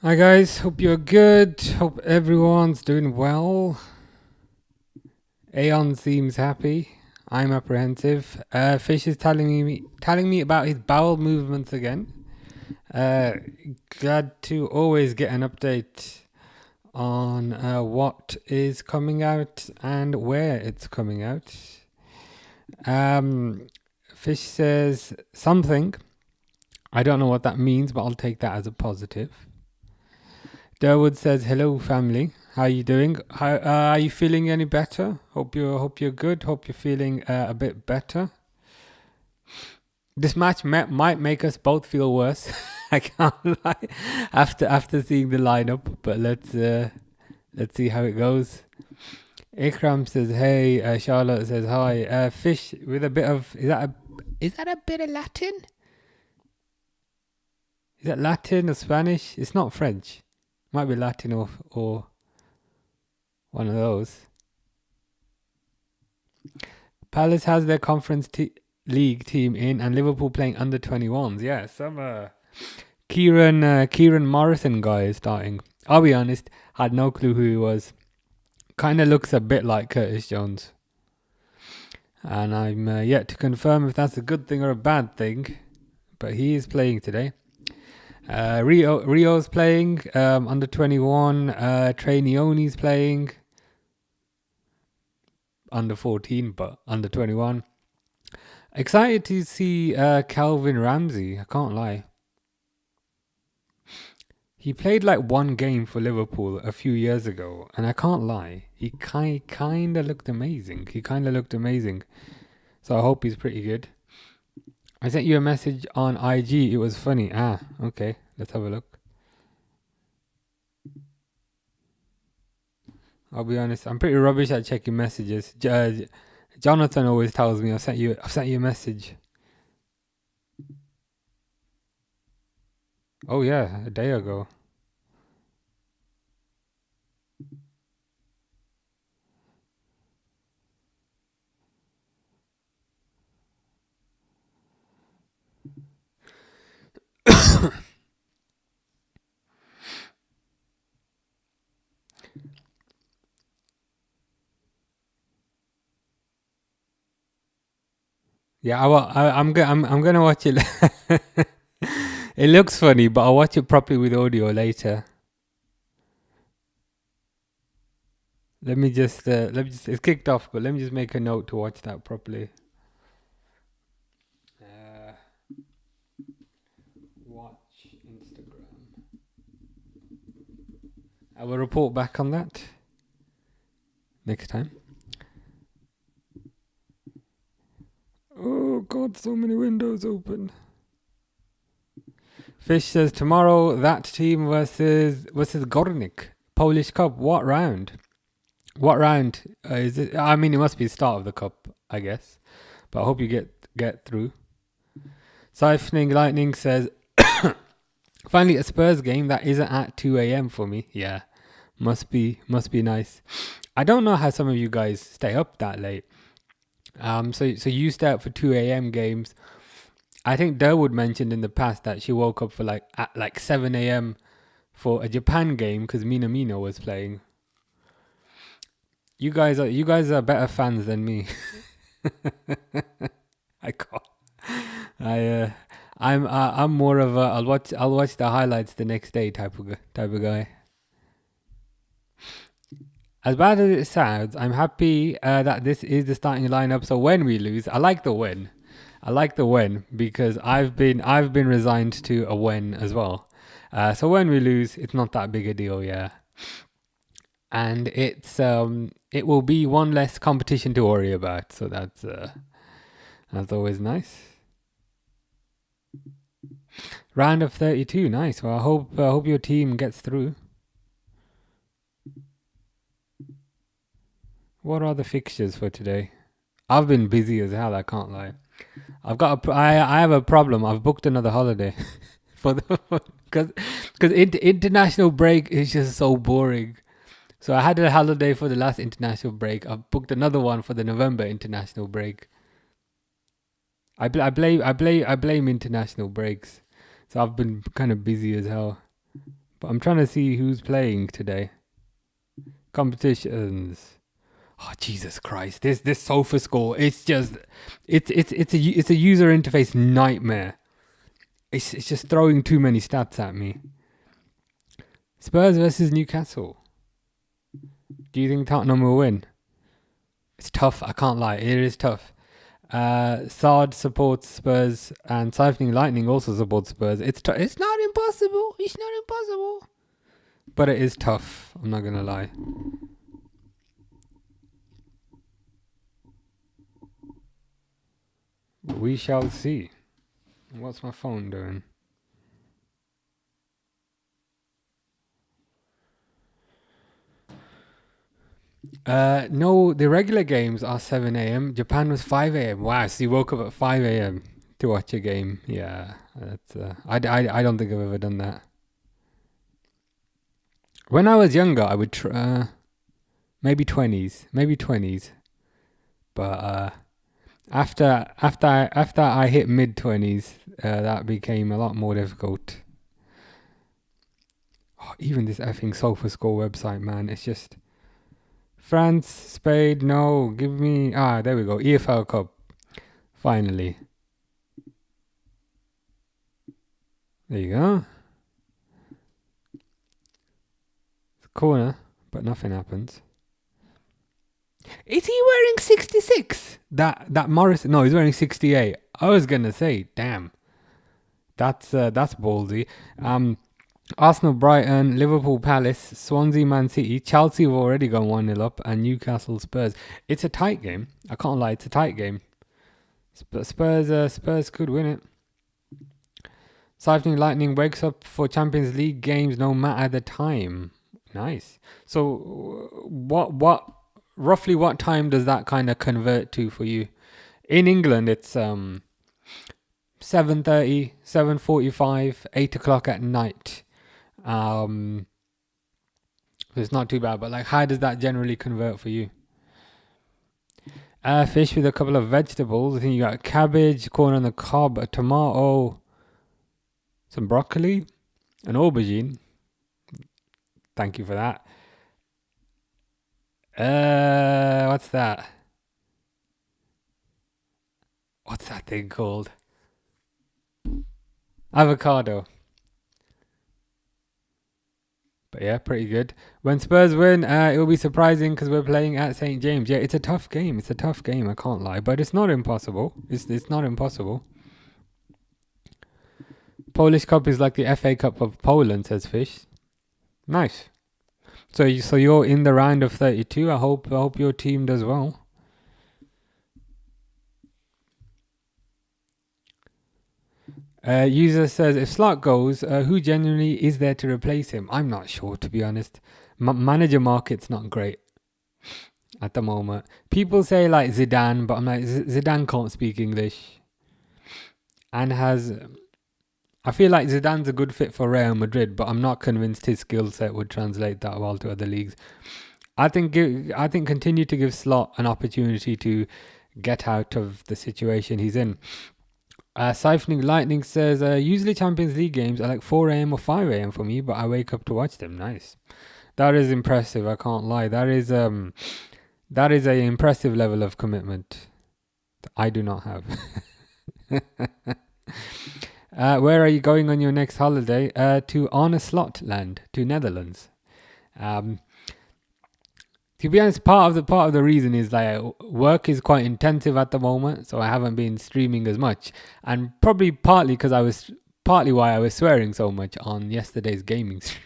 Hi guys, hope you're good. Hope everyone's doing well. Aeon seems happy. I'm apprehensive. Fish is telling me about his bowel movements again. Uh, Glad to always get an update on what is coming out and where it's coming out. Um, Fish says something. I don't know what that means, but I'll take that as a positive. Durwood says, "Hello, family. How are you doing? How are you feeling any better? Hope you're good. Hope you're feeling a bit better. This match might make us both feel worse. I can't lie after seeing the lineup, but let's see how it goes." Ikram says, "Hey." Charlotte says, "Hi." Fish with a bit of is that a bit of Latin? Is that Latin or Spanish? It's not French. Might be Latin or one of those. Palace has their conference league team in, and Liverpool playing under 21s. Yeah, some Kieran Morrison guy is starting. I'll be honest, had no clue who he was. Kind of looks a bit like Curtis Jones, and I'm yet to confirm if that's a good thing or a bad thing. But he is playing today. Rio's playing under 21. Trey Neoni's playing under 14, but under 21. Excited to see Calvin Ramsey. I can't lie. He played like one game for Liverpool a few years ago, and I can't lie. He kind of looked amazing. So I hope he's pretty good. I sent you a message on IG. It was funny. Okay. Let's have a look. I'll be honest. I'm pretty rubbish at checking messages. Jonathan always tells me I've sent you a message. Oh yeah, a day ago. Yeah, I'm gonna watch it. It looks funny, but I'll watch it properly with audio later. Let me just it's kicked off, but let me just make a note to watch that properly. Watch Instagram. I will report back on that next time. Oh God, so many windows open. Fish says tomorrow that team versus Gornik, Polish Cup. What round? What round is it? I mean, it must be the start of the cup, I guess. But I hope you get through. Siphoning Lightning says, finally a Spurs game that isn't at 2 a.m. for me. Yeah, must be nice. I don't know how some of you guys stay up that late. So you stay up for 2 a.m. games. I think Durwood mentioned in the past that she woke up for at 7 a.m. for a Japan game because Minamino was playing. You guys are better fans than me. I can't. I'm more of a I'll watch the highlights the next day type of guy. As bad as it sounds, I'm happy that this is the starting lineup. So when we lose, I like the win. Because I've been resigned to a win as well. So when we lose, it's not that big a deal, yeah. And it will be one less competition to worry about. So that's always nice. Round of 32, nice. Well, I hope your team gets through. What are the fixtures for today? I've been busy as hell. I can't lie. I have a problem. I've booked another holiday for because international break is just so boring. So I had a holiday for the last international break. I've booked another one for the November international break. I blame international breaks. So I've been kind of busy as hell. But I'm trying to see who's playing today. Competitions. Oh Jesus Christ! This sofa score. It's just it's a user interface nightmare. It's just throwing too many stats at me. Spurs versus Newcastle. Do you think Tottenham will win? It's tough. I can't lie. It is tough. Sard supports Spurs and Siphoning Lightning also supports Spurs. It's not impossible. It's not impossible. But it is tough. I'm not gonna lie. We shall see. What's my phone doing? No, the regular games are 7 a.m. Japan was 5 a.m. Wow, so you woke up at 5 a.m. to watch a game. Yeah, that's. I don't think I've ever done that. When I was younger, I would maybe 20s. But after I hit mid 20s, that became a lot more difficult. Oh, even this effing SofaScore website, man, it's just France, Spain. No, give me there we go. EFL Cup, finally. There you go. It's a corner, but nothing happens. Is he wearing 66? That Morris? No, he's wearing 68. I was gonna say, damn. That's ballsy. Arsenal, Brighton, Liverpool, Palace, Swansea, Man City, Chelsea have already gone 1-0 up, and Newcastle, Spurs. It's a tight game. I can't lie, it's a tight game. Spurs could win it. Siphoning Lightning wakes up for Champions League games no matter the time. Nice. So, roughly what time does that kind of convert to for you? In England, it's 7:30, 7:45, 8 o'clock at night. It's not too bad, but like, how does that generally convert for you? Fish with a couple of vegetables. I think you got cabbage, corn on the cob, a tomato, some broccoli, an aubergine. Thank you for that. What's that? What's that thing called? Avocado. But yeah, pretty good. When Spurs win, it will be surprising because we're playing at St. James. Yeah, it's a tough game. I can't lie. But it's not impossible. It's not impossible. Polish Cup is like the FA Cup of Poland, says Fish. Nice. So you're in the round of 32. I hope your team does well. User says, if Slot goes, who genuinely is there to replace him? I'm not sure, to be honest. Manager market's not great at the moment. People say like Zidane, but I'm like, Zidane can't speak English. And I feel like Zidane's a good fit for Real Madrid, but I'm not convinced his skill set would translate that well to other leagues. I think continue to give Slot an opportunity to get out of the situation he's in. Siphoning Lightning says, usually Champions League games are like 4 a.m. or 5 a.m. for me, but I wake up to watch them. Nice. That is impressive. I can't lie. That is an impressive level of commitment that I do not have. Where are you going on your next holiday? To Arne Slot land, to Netherlands. To be honest, part of the reason is like work is quite intensive at the moment, so I haven't been streaming as much, and probably partly why I was swearing so much on yesterday's gaming stream.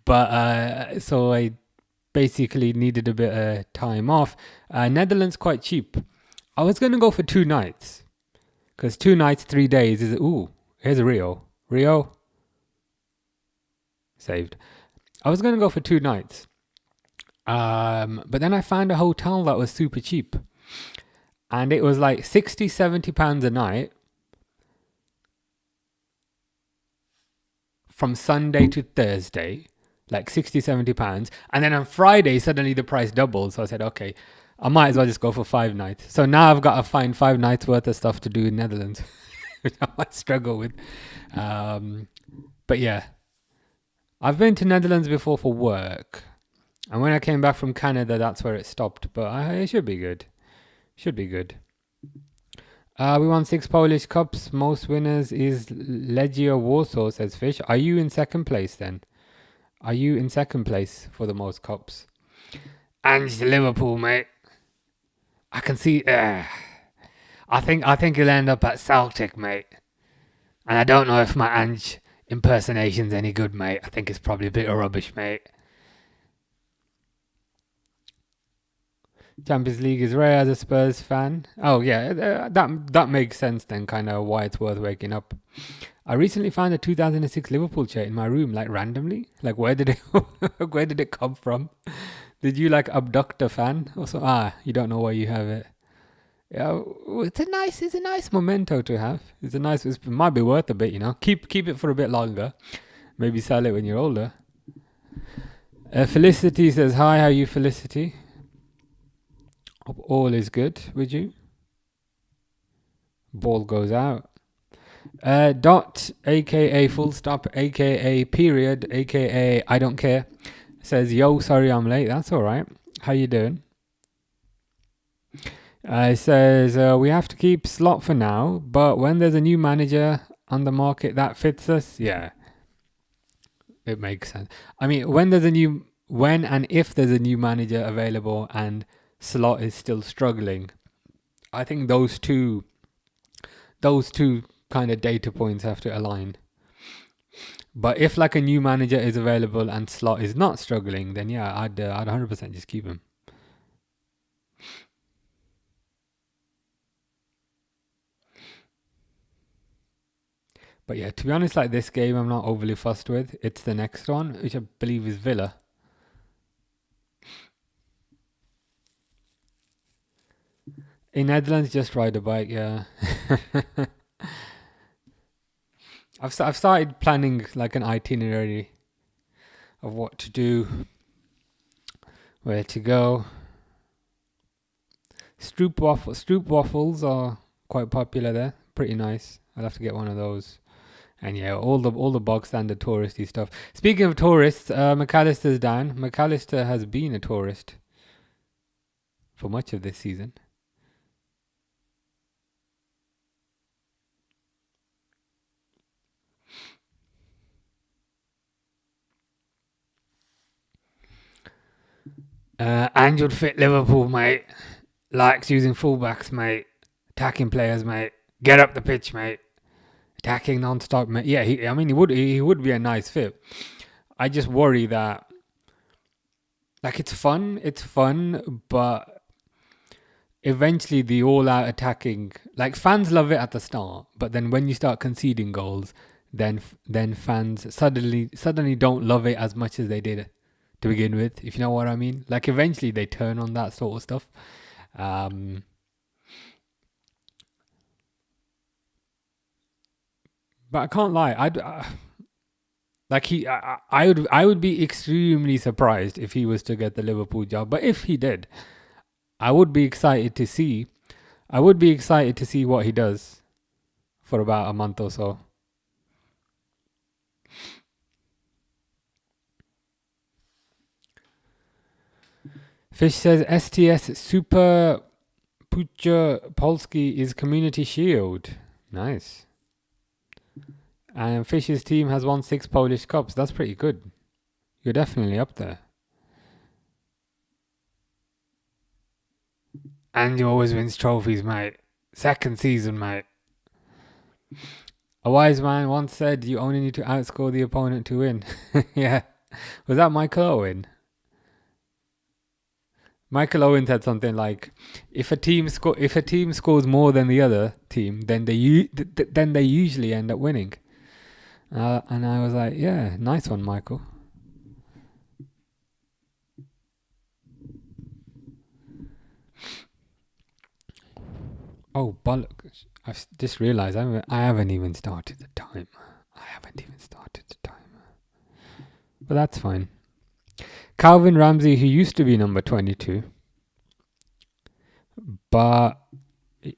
But so I basically needed a bit of time off. Netherlands quite cheap. I was gonna go for 2 nights, because 2 nights, 3 days is here's Rio saved. I was gonna go for 2 nights. But then I found a hotel that was super cheap, and it was like 60-70 pounds a night from Sunday to Thursday, like 60-70 pounds, and then on Friday suddenly the price doubled, so I said, okay, I might as well just go for 5 nights. So now I've got to find 5 nights worth of stuff to do in Netherlands, which I might struggle with. But yeah, I've been to Netherlands before for work, and when I came back from Canada, that's where it stopped. But it should be good. Should be good. We won 6 Polish Cups. Most winners is Legia Warsaw, says Fish. Are you in second place then? Are you in second place for the most cups? And Liverpool, mate. I can see. I think he'll end up at Celtic, mate. And I don't know if my Ange impersonation's any good, mate. I think it's probably a bit of rubbish, mate. Champions League is rare as a Spurs fan. Oh yeah, that makes sense then. Kind of why it's worth waking up. I recently found a 2006 Liverpool shirt in my room, like randomly. Like where did it where did it come from? Did you like abduct a fan? Also, you don't know where you have it. Yeah, it's a nice memento to have. It might be worth a bit, you know. Keep it for a bit longer. Maybe sell it when you're older. Felicity says hi. How are you, Felicity? Hope all is good with you. Ball goes out. Dot, aka full stop, aka period, aka I don't care. Says yo, sorry I'm late. That's all right. How you doing? It says we have to keep Slot for now, but when there's a new manager on the market that fits us, yeah, it makes sense. I mean, when and if there's a new manager available and Slot is still struggling, I think those two kind of data points have to align. But if like a new manager is available and Slot is not struggling, then yeah, I'd 100% just keep him. But yeah, to be honest, like this game, I'm not overly fussed with. It's the next one, which I believe is Villa. In Netherlands, just ride a bike, yeah. I've started planning like an itinerary of what to do, where to go. Stroop waffles are quite popular there. Pretty nice. I'll have to get one of those. And yeah, all the bog standard touristy stuff. Speaking of tourists, McAllister's down. McAllister has been a tourist for much of this season. Ange would fit Liverpool, mate. Likes using fullbacks, mate. Attacking players, mate. Get up the pitch, mate. Attacking non-stop, mate. Yeah, he would be a nice fit. I just worry that like it's fun, but eventually the all-out attacking, like fans love it at the start, but then when you start conceding goals, then fans suddenly don't love it as much as they did to begin with, if you know what I mean. Like eventually they turn on that sort of stuff. But I can't lie, I would be extremely surprised if he was to get the Liverpool job. But if he did, I would be excited to see. I would be excited to see what he does for about a month or so. Fish says STS Super Pucha Polski is Community Shield. Nice. And Fish's team has won 6 Polish Cups. That's pretty good. You're definitely up there. And you always wins trophies, mate. Second season, mate. A wise man once said you only need to outscore the opponent to win. Yeah. Was that Michael Owen? Michael Owen said something like, "If a team scores more than the other team, then they usually end up winning." And I was like, "Yeah, nice one, Michael." Oh, bollocks! I've just realised I haven't even started the timer. But that's fine. Calvin Ramsey, who used to be number 22, but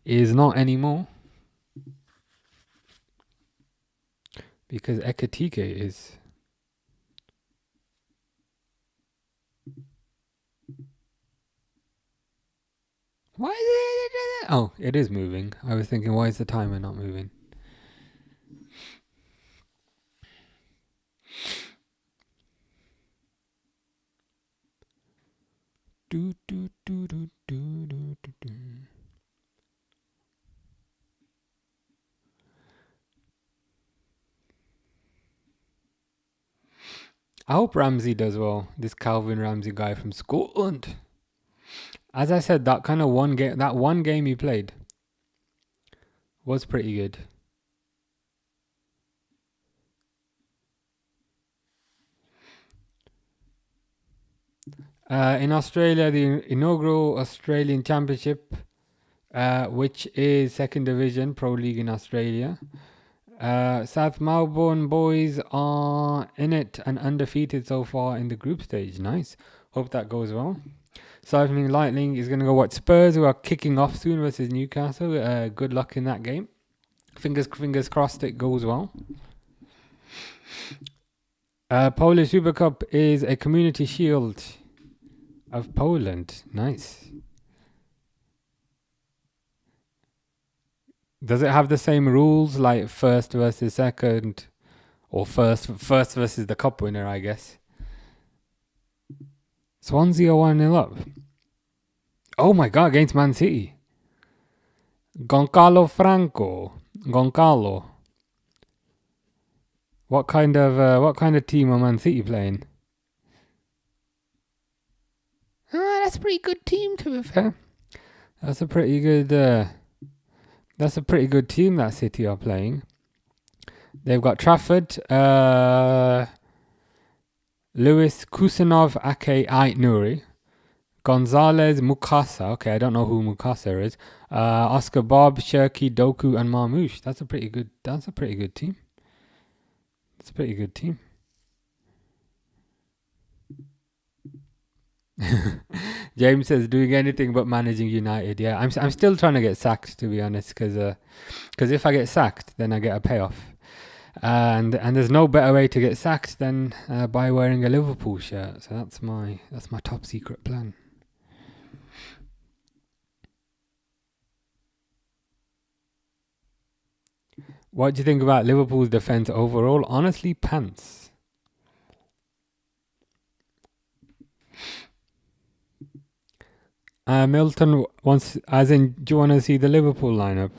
is not anymore because Ekatike is. Why is it? Oh, it is moving. I was thinking, why is the timer not moving? Do, do, do, do, do, do, do, do. I hope Ramsey does well. This Calvin Ramsey guy from Scotland. As I said, that one game he played was pretty good. In Australia, the inaugural Australian Championship, which is second division pro league in Australia. South Melbourne boys are in it and undefeated so far in the group stage. Nice. Hope that goes well. Cycling Lightning is going to go watch Spurs, who are kicking off soon versus Newcastle. Good luck in that game. Fingers crossed it goes well. Polish Super Cup is a community shield of Poland. Nice. Does it have the same rules like first versus second, or first versus the cup winner? I guess. Swansea are 1-0 up. Oh my god! Against Man City. Goncalo Franco. Goncalo. What kind of team are Man City playing? That's a pretty good team, to be fair. That's a pretty good team that City are playing. They've got Trafford, Lewis, Kusanov, Ake, Ait-Nouri, Gonzalez, Mukasa. Okay, I don't know who Mukasa is. Oscar Bob, Shirky, Doku, and Marmoush. That's a pretty good team. It's a pretty good team. James says doing anything but managing United. Yeah, I'm still trying to get sacked, to be honest, because if I get sacked, then I get a payoff, and there's no better way to get sacked than by wearing a Liverpool shirt. So that's my top secret plan. What do you think about Liverpool's defense overall? Honestly, pants. Milton wants, as in, do you want to see the Liverpool lineup?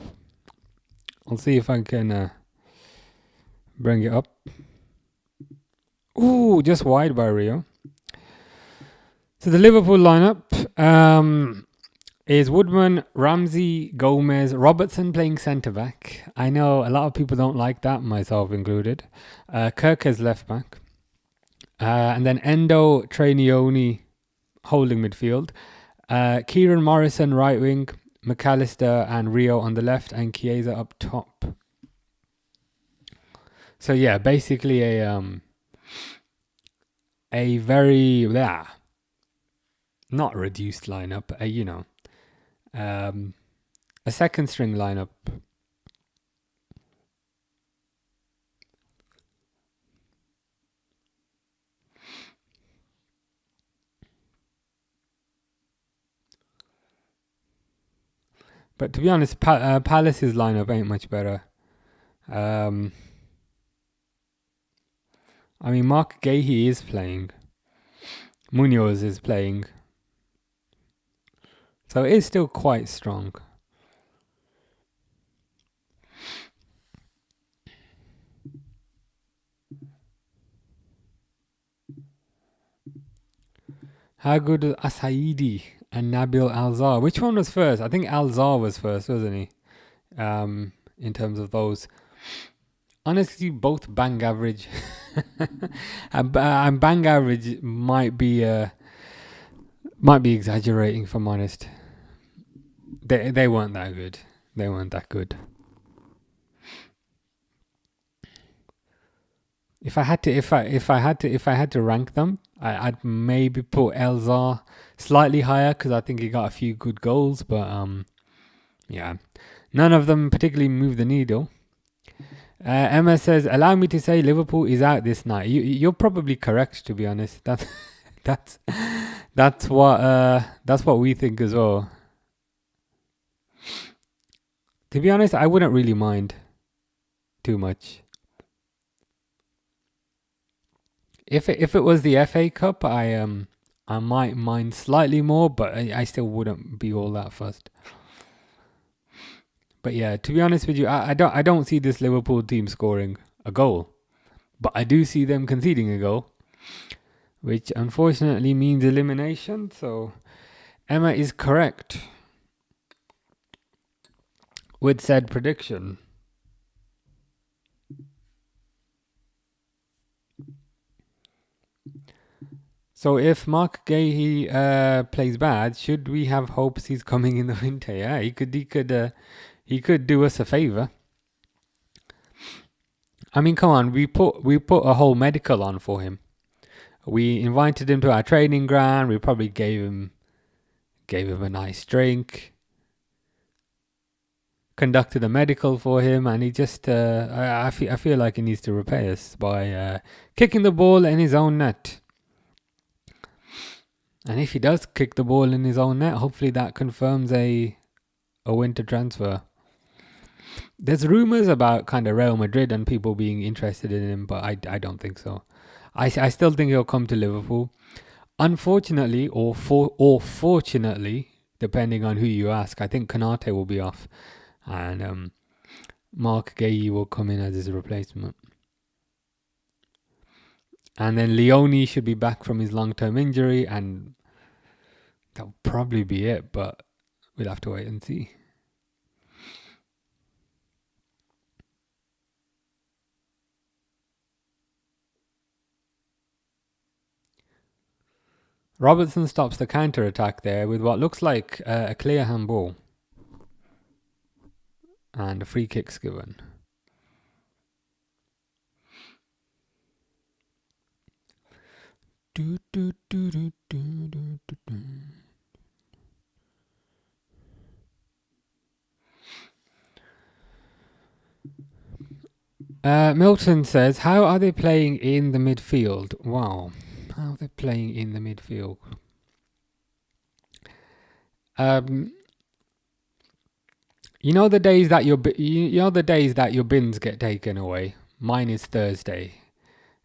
I'll see if I can bring it up. Ooh, just wide by Rio. So the Liverpool lineup is Woodman, Ramsey, Gomez, Robertson playing centre back. I know a lot of people don't like that, myself included. Kirk as left back. And then Endo, Trainioni holding midfield. Kieran Morrison right wing, McAllister and Rio on the left, and Chiesa up top. So yeah, basically a very not reduced lineup, a second string lineup. But to be honest, Palace's lineup ain't much better. I mean, Mark Gahey is playing. Munoz is playing. So it is still quite strong. How good is Asaidi and Nabil Alzar? Which one was first? I think Alzar was first, wasn't he? In terms of those. Honestly, both bang average. and bang average might be exaggerating, if I'm honest. They weren't that good. They weren't that good. If I had to rank them, I'd maybe put Elzar slightly higher because I think he got a few good goals, but yeah, none of them particularly moved the needle. Emma says, "Allow me to say Liverpool is out this night." You're probably correct, to be honest. That's what we think as well. To be honest, I wouldn't really mind too much. If it was the FA Cup, I might mind slightly more, but I still wouldn't be all that fussed. But yeah, to be honest with you, I don't see this Liverpool team scoring a goal, but I do see them conceding a goal, which unfortunately means elimination. So Emma is correct with said prediction. So if Mark Gahey plays bad, should we have hopes he's coming in the winter? Yeah, he could do us a favor. I mean, come on, we put a whole medical on for him. We invited him to our training ground. We probably gave him a nice drink, conducted a medical for him, and he just I feel like he needs to repay us by kicking the ball in his own net. And if he does kick the ball in his own net, hopefully that confirms a winter transfer. There's rumours about kind of Real Madrid and people being interested in him, but I don't think so. I still think he'll come to Liverpool. Unfortunately, or fortunately, depending on who you ask, I think Konate will be off, and Mark Gahey will come in as his replacement. And then Leone should be back from his long-term injury, and that'll probably be it, but we'll have to wait and see. Robertson stops the counter-attack there with what looks like a clear handball. And a free kick's given. Milton says, how are they playing in the midfield? Wow. How are they playing in the midfield? You know the days that your bins get taken away. Mine is Thursday,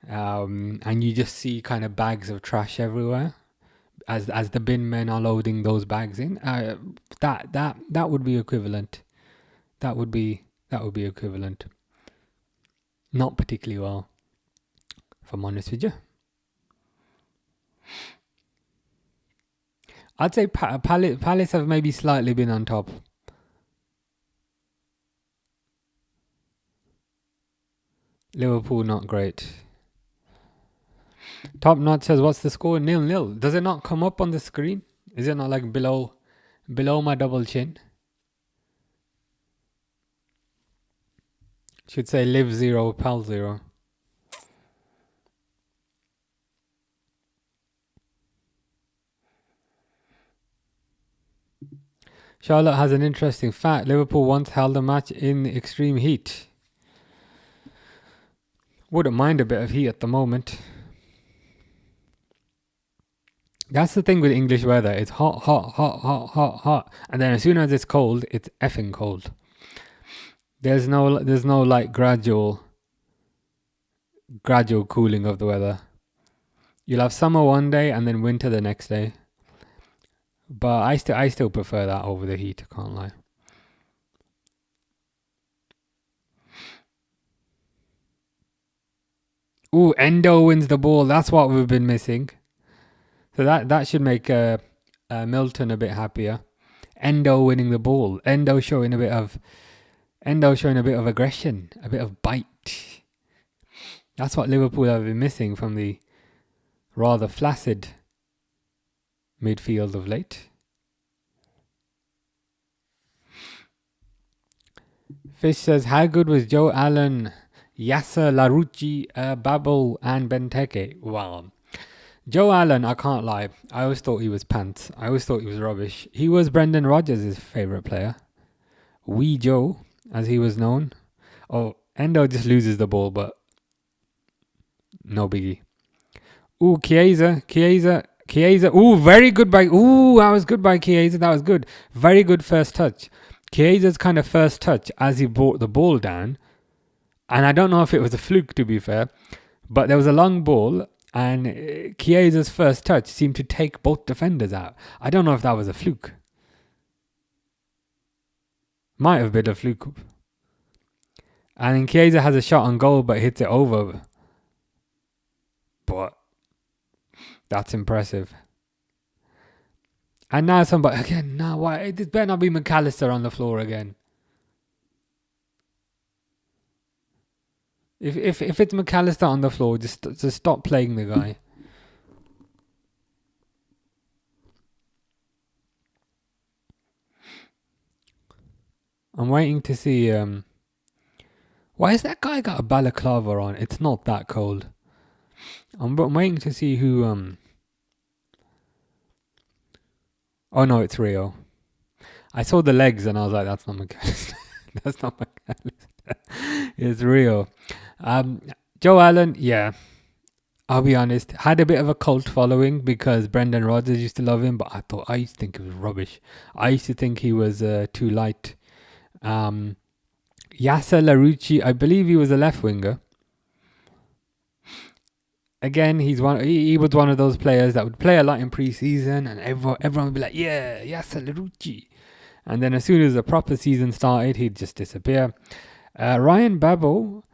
and you just see kind of bags of trash everywhere as the bin men are loading those bags in. That would be equivalent. That would be equivalent. Not particularly well, if I'm honest with you. I'd say Palace have maybe slightly been on top. Liverpool not great. Top Notch says, what's the score? 0-0. Does it not come up on the screen? Is it not like below my double chin? Should say Live 0, Pal 0. Charlotte has an interesting fact. Liverpool once held a match in extreme heat. Wouldn't mind a bit of heat at the moment. That's the thing with English weather. It's hot, hot, hot, hot, hot, hot. And then as soon as it's cold, it's effing cold. There's no like gradual cooling of the weather. You'll have summer one day and then winter the next day. But I still prefer that over the heat, I can't lie. Ooh, Endo wins the ball. That's what we've been missing. So that should make Milton a bit happier. Endo winning the ball. Endo showing a bit of aggression, a bit of bite. That's what Liverpool have been missing from the rather flaccid midfield of late. Fish says, how good was Joe Allen, Yasser Larouci, Babel and Benteke? Well, Joe Allen, I can't lie. I always thought he was pants. I always thought he was rubbish. He was Brendan Rodgers' favourite player. Wee Joe, as he was known. Oh, Endo just loses the ball, but no biggie. Ooh, Chiesa. Ooh, very good by... Ooh, that was good by Chiesa. That was good. Very good first touch. Chiesa's kind of first touch as he brought the ball down, and I don't know if it was a fluke to be fair, but there was a long ball and Chiesa's first touch seemed to take both defenders out. I don't know if that was a fluke. Might have been a fluke. And then Chiesa has a shot on goal but hits it over. But that's impressive. And now somebody again. Now why? It better not be McAllister on the floor again. If it's McAllister on the floor, just stop playing the guy. I'm waiting to see. Why has that guy got a balaclava on? It's not that cold. I'm waiting to see who. Oh no, it's Rio. I saw the legs and I was like, that's not McAllister. That's not McAllister. It's Rio. Joe Allen, yeah. I'll be honest, had a bit of a cult following because Brendan Rodgers used to love him, but I used to think it was rubbish. I used to think he was too light. Yasser Larouci, I believe he was a left winger. Again, he was one of those players that would play a lot in pre-season and everyone would be like, yeah, Yasser Larouci. And then as soon as the proper season started, he'd just disappear. Ryan Babel,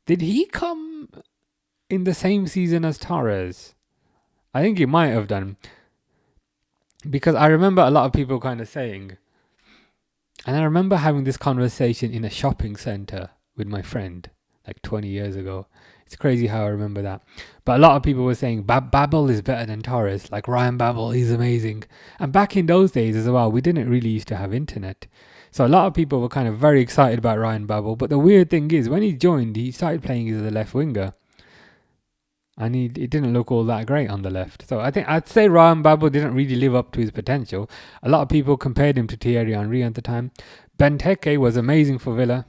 did he come in the same season as Torres? I think he might have done. Because I remember a lot of people kind of saying, and I remember having this conversation in a shopping centre with my friend like 20 years ago. It's crazy how I remember that. But a lot of people were saying Babel is better than Torres. Like Ryan Babel, he's amazing. And back in those days as well, we didn't really used to have internet. So a lot of people were kind of very excited about Ryan Babel. But the weird thing is, when he joined, he started playing as a left winger. And he didn't look all that great on the left. So I think I'd say Ryan Babel didn't really live up to his potential. A lot of people compared him to Thierry Henry at the time. Benteke was amazing for Villa,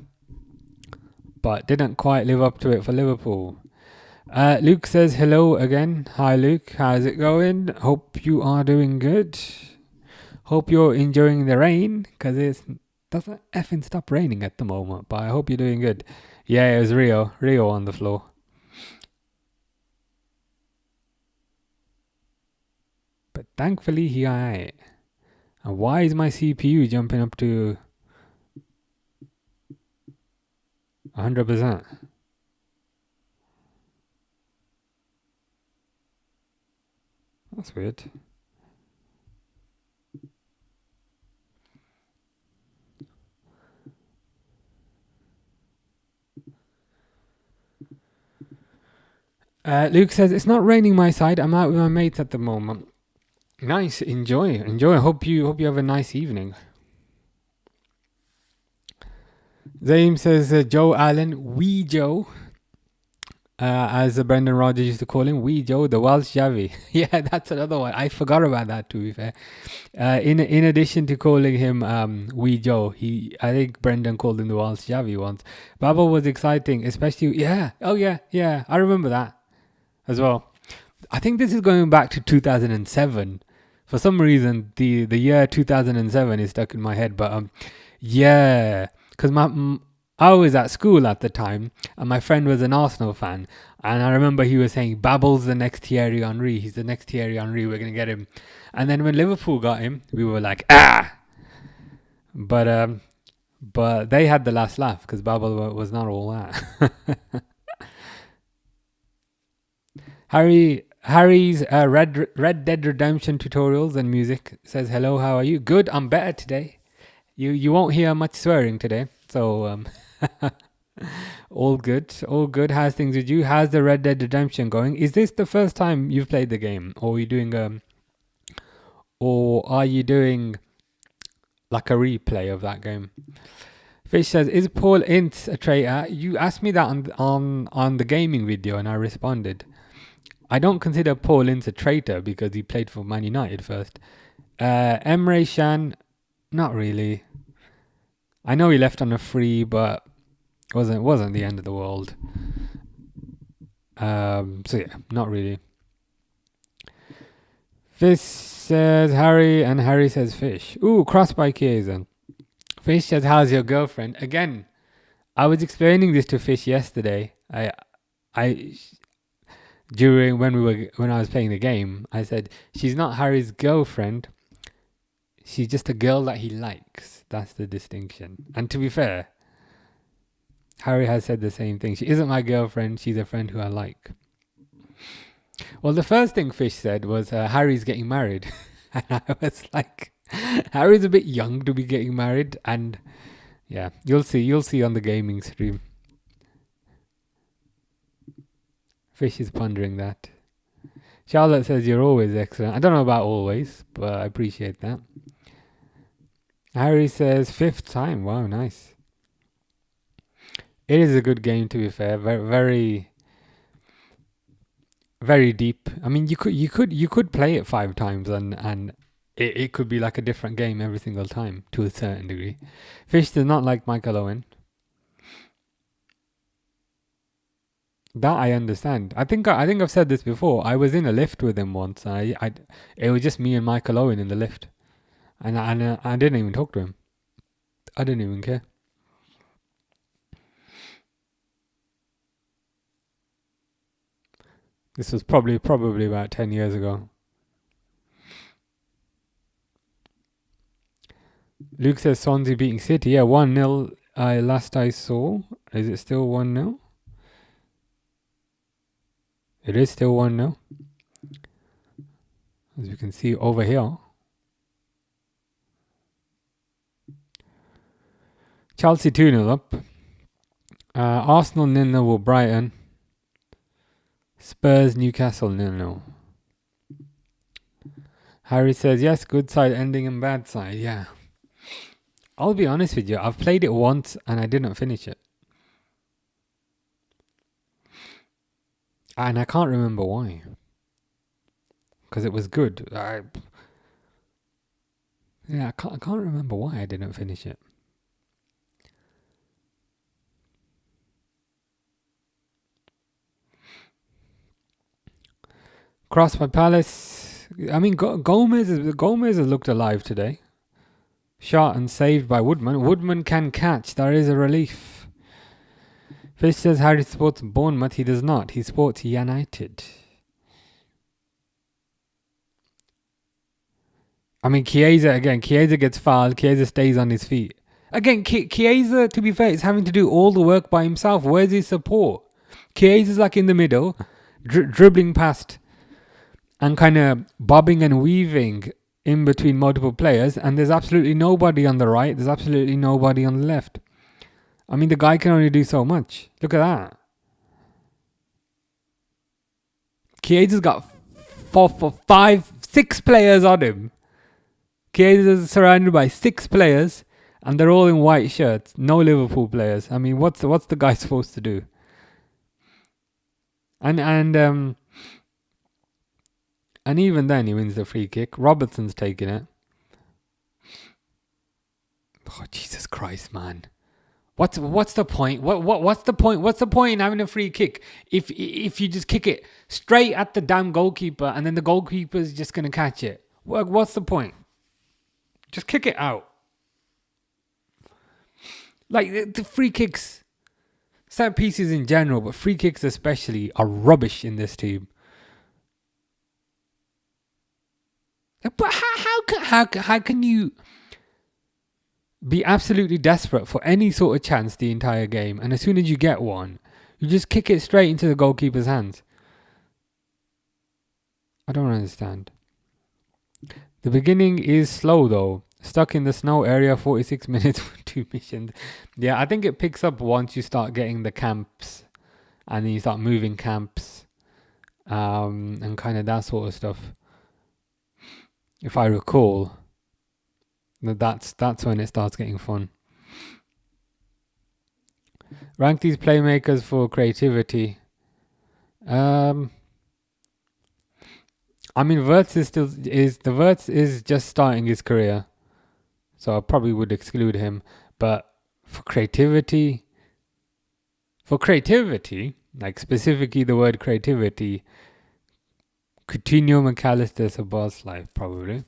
but didn't quite live up to it for Liverpool. Luke says hello again. Hi Luke, how's it going? Hope you are doing good. Hope you're enjoying the rain, because it doesn't effing stop raining at the moment, but I hope you're doing good. Yeah, it was Rio on the floor. But thankfully he alright. And why is my CPU jumping up to 100%? That's weird. Luke says, it's not raining my side. I'm out with my mates at the moment. Nice. Enjoy. Hope you have a nice evening. Zaim says, Joe Allen, Wee Joe. As Brendan Rodgers used to call him, Wee Joe, the Welsh Javi. Yeah, that's another one. I forgot about that, to be fair. In addition to calling him Wee Joe, I think Brendan called him the Welsh Javi once. Babel was exciting, especially, yeah. Oh, yeah. I remember that as well. I think this is going back to 2007. For some reason, the year 2007 is stuck in my head. But yeah, because I was at school at the time, and my friend was an Arsenal fan, and I remember he was saying, Babel's the next Thierry Henry. He's the next Thierry Henry. We're gonna get him. And then when Liverpool got him, we were like, ah. But they had the last laugh because Babel was not all that. Harry's Red Dead Redemption tutorials and music says, hello, how are you? Good, I'm better today. You won't hear much swearing today, so all good. How's things with you? How's the Red Dead Redemption going? Is this the first time you've played the game, or are you doing like a replay of that game? Fish says, is Paul Ince a traitor? You asked me that on the gaming video, and I responded. I don't consider Paul Ince a traitor because he played for Man United first. Emre Can, not really. I know he left on a free, but wasn't the end of the world. So yeah, not really. Fish says Harry, and Harry says Fish. Ooh, cross by Chiesa. Fish says, how's your girlfriend? Again, I was explaining this to Fish yesterday. I during when I was playing the game, I said she's not Harry's girlfriend. She's just a girl that he likes. That's the distinction. And to be fair, Harry has said the same thing. She isn't my girlfriend. She's a friend who I like. Well, the first thing Fish said was Harry's getting married. And I was like, Harry's a bit young to be getting married. And yeah, you'll see on the gaming stream. Fish is pondering that. Charlotte says you're always excellent. I don't know about always, but I appreciate that. Harry says 5th time. Wow, nice. It is a good game, to be fair. Very, very, very deep. I mean, you could play it 5 times and it could be like a different game every single time to a certain degree. Fish does not like Michael Owen. That I understand. I think I've said this before. I was in a lift with him once. And it was just me and Michael Owen in the lift, and I didn't even talk to him. I didn't even care. This was probably about 10 years ago. Luke says Swansea beating City. Yeah, 1-0. Last I saw. Is it still 1-0? It is still 1-0. As you can see over here. Chelsea 2-0 up. Arsenal 0-0 with Brighton. Spurs Newcastle 0-0. Harry says, yes, good side ending and bad side. Yeah. I'll be honest with you. I've played it once and I didn't finish it. And I can't remember why. Because it was good. I can't remember why I didn't finish it. Cross by Palace. I mean, Gomez has looked alive today. Shot and saved by Woodman. Woodman can catch. There is a relief. Fish says Harry supports Bournemouth. He does not. He supports United. I mean, Chiesa gets fouled. Chiesa stays on his feet. Again, Chiesa, to be fair, is having to do all the work by himself. Where's his support? Chiesa's like in the middle, dribbling past and kind of bobbing and weaving in between multiple players, and there's absolutely nobody on the right. There's absolutely nobody on the left. I mean, the guy can only do so much. Look at that. Chiesa's got 6 players on him. Chiesa's surrounded by 6 players, and they're all in white shirts. No Liverpool players. I mean, what's the guy supposed to do? And even then, he wins the free kick. Robertson's taking it. Oh, Jesus Christ, man! What's the point? What's the point? What's the point in having a free kick if you just kick it straight at the damn goalkeeper and then the goalkeeper's just gonna catch it? What's the point? Just kick it out. Like the free kicks, set pieces in general, but free kicks especially are rubbish in this team. But how can you be absolutely desperate for any sort of chance the entire game, and as soon as you get one, you just kick it straight into the goalkeeper's hands? I don't understand. The beginning is slow though. Stuck in the snow area, 46 minutes for 2 missions. Yeah, I think it picks up once you start getting the camps, and then you start moving camps, and kind of that sort of stuff. If I recall, that's when it starts getting fun. Rank these playmakers for creativity. I mean, Wirtz is just starting his career, so I probably would exclude him. But for creativity, like specifically the word creativity, Coutinho, McAllister, Sabazlai, probably.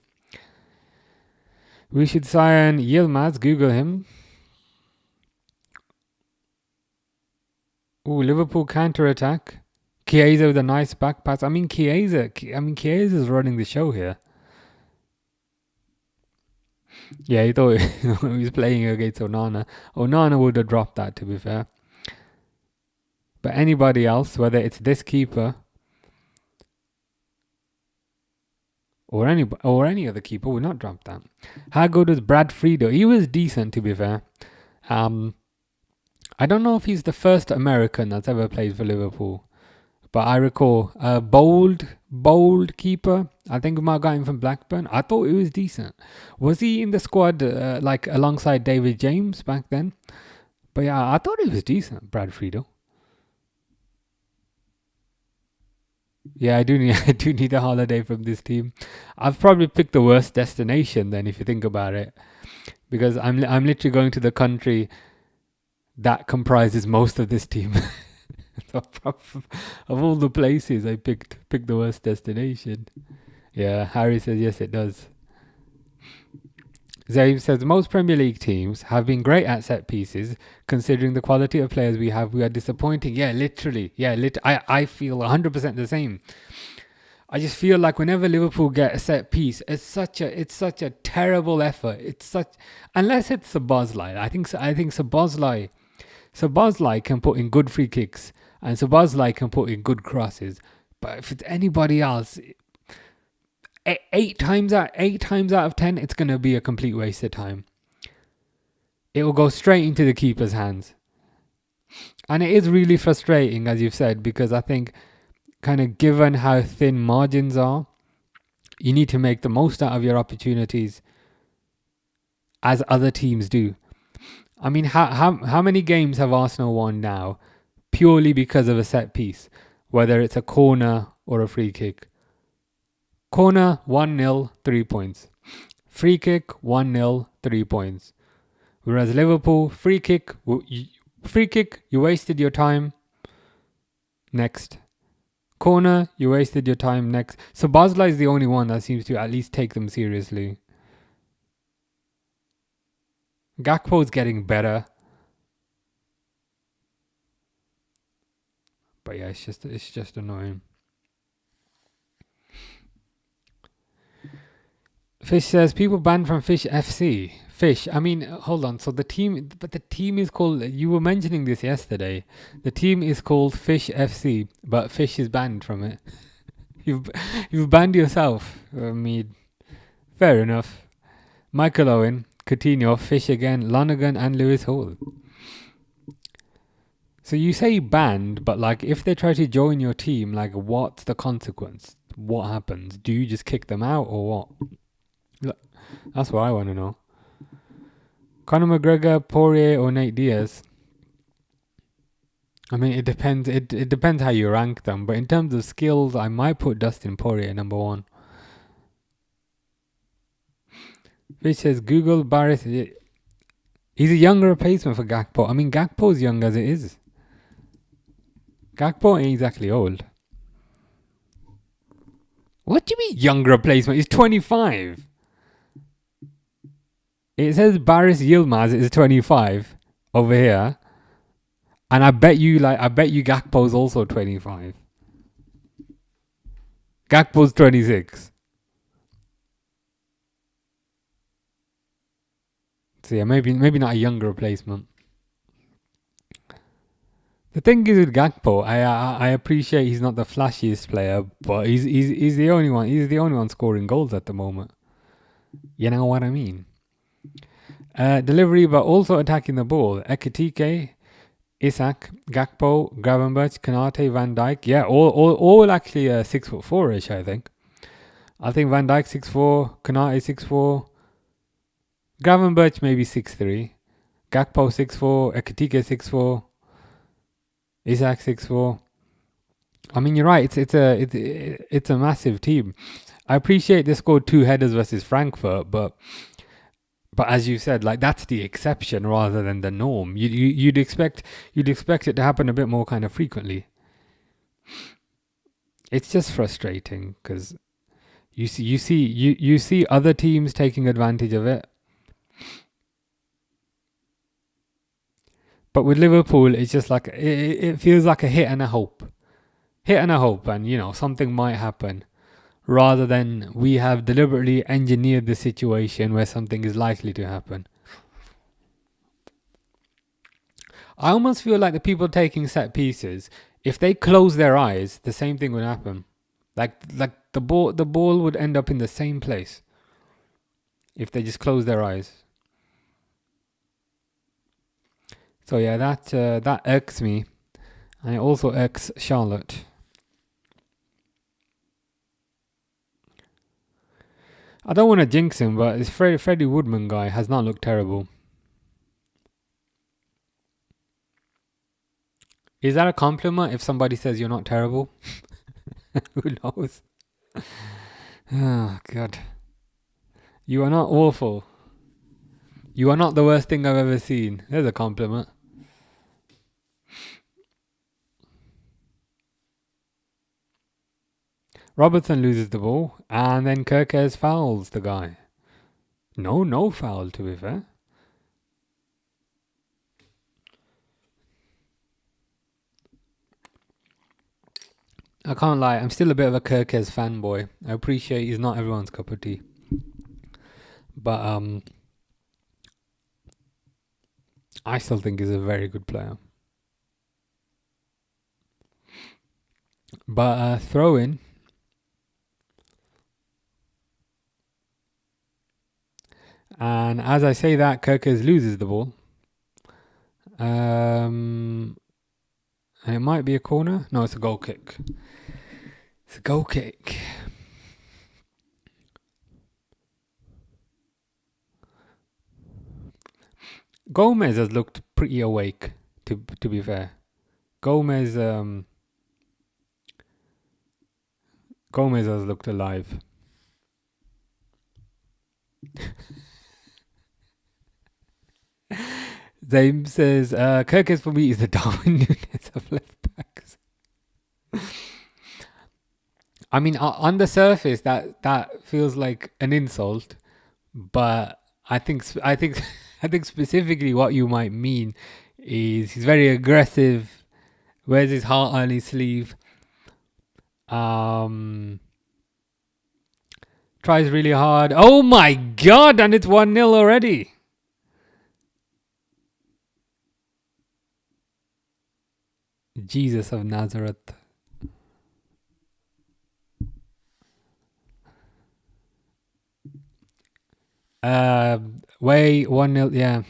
We should sign Yilmaz. Google him. Ooh, Liverpool counter-attack. Chiesa with a nice back pass. I mean, Chiesa's running the show here. Yeah, he thought he was playing against Onana. Onana would have dropped that, to be fair. But anybody else, whether it's this keeper or any other keeper, would not drop that. How good was Brad Friedel? He was decent, to be fair. I don't know if he's the first American that's ever played for Liverpool, but I recall a bold keeper. I think we might have got him from Blackburn. I thought he was decent. Was he in the squad like alongside David James back then? But yeah, I thought he was decent, Brad Friedel. Yeah, I do need a holiday from this team. I've probably picked the worst destination then, if you think about it, because I'm literally going to the country that comprises most of this team. So of all the places, I picked the worst destination. Yeah, Harry says yes, it does. Zabe says most Premier League teams have been great at set pieces, considering the quality of players we have. We are disappointing. Yeah, literally. Yeah, I feel 100% the same. I just feel like whenever Liverpool get a set piece, it's such a terrible effort. Unless it's Szoboszlai. I think Szoboszlai can put in good free kicks, and Szoboszlai can put in good crosses. But if it's anybody else, eight times out of 10, it's gonna be a complete waste of time. It will go straight into the keeper's hands, and it is really frustrating, as you've said, because I think, kind of given how thin margins are, you need to make the most out of your opportunities, as other teams do. I mean, how many games have Arsenal won now purely because of a set piece, whether it's a corner or a free kick? Corner 1-0, 3 points. Free kick 1-0, 3 points. Whereas Liverpool, free kick, you wasted your time. Next. Corner, you wasted your time. Next. So Szoboszlai is the only one that seems to at least take them seriously. Gakpo's getting better. But yeah, it's just annoying. Fish says people banned from Fish FC. Fish, I mean, hold on. So the team is called, you were mentioning this yesterday. The team is called Fish FC, but Fish is banned from it. You've banned yourself. I mean, fair enough. Michael Owen, Coutinho, Fish again, Lonergan and Lewis Hall. So you say banned, but like if they try to join your team, like what's the consequence? What happens? Do you just kick them out or what? That's what I want to know. Conor McGregor, Poirier or Nate Diaz? I mean, it depends. It depends how you rank them. But in terms of skills, I might put Dustin Poirier number 1. Which says Google Barris. He's a younger replacement for Gakpo. I mean, Gakpo's young as it is. Gakpo ain't exactly old. What do you mean younger replacement? He's 25. It says Baris Yilmaz is 25 over here. And I bet you Gakpo's also 25. Gakpo's 26. So yeah, maybe not a younger replacement. The thing is with Gakpo, I appreciate he's not the flashiest player, but he's the only one. He's the only one scoring goals at the moment. You know what I mean? Delivery, but also attacking the ball. Ekitike, Isak, Gakpo, Gravenberch, Kanate, Van Dijk. Yeah, all actually 6'4"-ish, I think. I think Van Dijk 6'4", Kanate 6'4", Gravenberch maybe 6'3", Gakpo 6'4", Ekitike 6'4", Isak 6'4". I mean, you're right. It's a massive team. I appreciate they scored 2 headers versus Frankfurt, but as you said, like that's the exception rather than the norm. You'd expect it to happen a bit more kind of frequently. It's just frustrating because you see other teams taking advantage of it, But with Liverpool, it's just like it feels like a hit and a hope. Hit and a hope, and something might happen, rather than we have deliberately engineered the situation where something is likely to happen. I almost feel like the people taking set pieces, if they close their eyes, the same thing would happen. Like the ball would end up in the same place if they just close their eyes. So yeah, that irks me, and it also irks Charlotte. I don't want to jinx him, but this Freddie Woodman guy has not looked terrible. Is that a compliment if somebody says you're not terrible? Who knows? Oh, God. You are not awful. You are not the worst thing I've ever seen. There's a compliment. Robertson loses the ball, and then Kirkes fouls the guy. No foul, to be fair. I can't lie, I'm still a bit of a Kirkes fanboy. I appreciate he's not everyone's cup of tea. But I still think he's a very good player. But throw in. And as I say that, Kirkes loses the ball. And it might be a corner. No, it's a goal kick. It's a goal kick. Gomez has looked pretty awake, to be fair. Gomez has looked alive. James says, Kirkes for me is the Darwin Núñez of left backs. I mean, on the surface, that feels like an insult, but I think specifically what you might mean is he's very aggressive, wears his heart on his sleeve, tries really hard. Oh my God, and it's 1-0 already. Jesus of Nazareth. Way 1-0, yeah.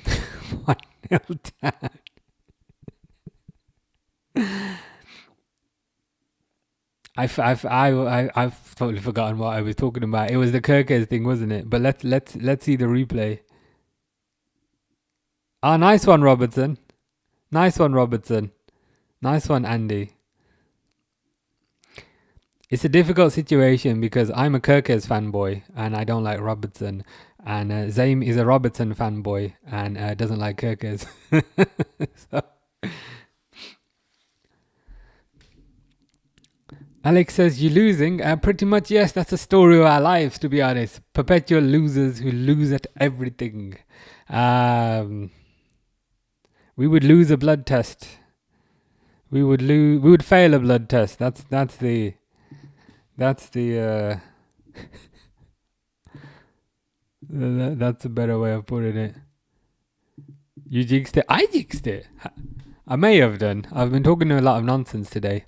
1-0 down. I've totally forgotten what I was talking about. It was the Kirkes thing, wasn't it? But let's see the replay. Ah, nice one, Robertson. Nice one, Robertson. Nice one, Andy. It's a difficult situation because I'm a Kirkes fanboy and I don't like Robertson. And Zaim is a Robertson fanboy and doesn't like Kirkes. So. Alex says, you're losing. Pretty much, yes, that's the story of our lives, to be honest. Perpetual losers who lose at everything. We would lose a blood test. We would fail a blood test. That's the that's a better way of putting it. You jinxed it. I jinxed it. I may have done. I've been talking a lot of nonsense today.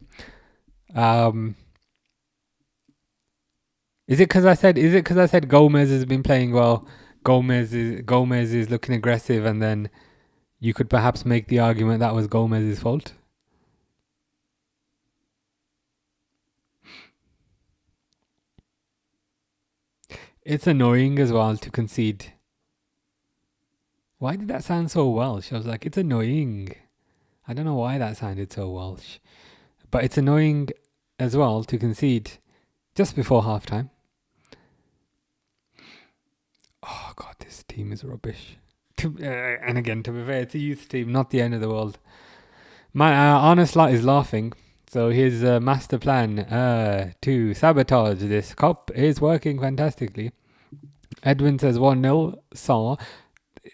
Is it because I said Gomez has been playing well? Gomez is looking aggressive, and then you could perhaps make the argument that was Gomez's fault. It's annoying as well to concede. Why did that sound so Welsh? I was like, it's annoying. I don't know why that sounded so Welsh. But it's annoying as well to concede just before halftime. Oh, God, this team is rubbish. And again, to be fair, it's a youth team, not the end of the world. My honest lot is laughing. So his master plan to sabotage this cup is working fantastically. Edwin says 1-0. Saw.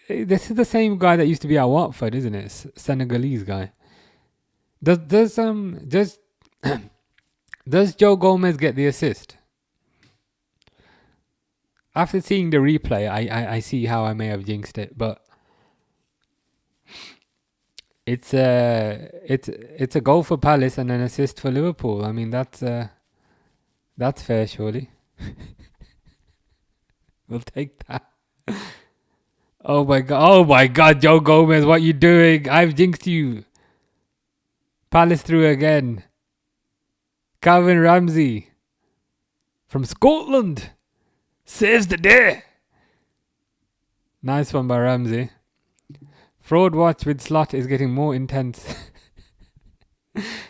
This is the same guy that used to be at Watford, isn't it? Senegalese guy. Does does Joe Gomez get the assist? After seeing the replay, I see how I may have jinxed it, but it's a goal for Palace and an assist for Liverpool. I mean that's fair, surely. We'll take that. Oh my god, Joe Gomez, what you doing? I've jinxed you. Palace through again. Calvin Ramsey from Scotland saves the day. Nice one by Ramsey. Fraud watch with Slot is getting more intense.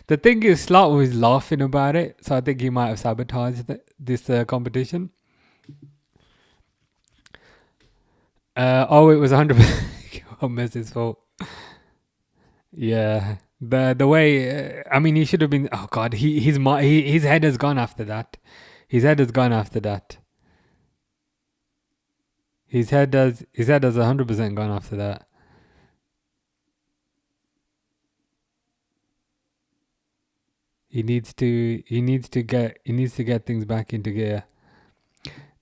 The thing is, Slot was laughing about it, so I think he might have sabotaged this competition. It was 100% Gomez's fault. Yeah, the way I mean, he should have been. Oh God, his head has gone after that. His head has gone after that. His head has 100% gone after that. He needs to get things back into gear.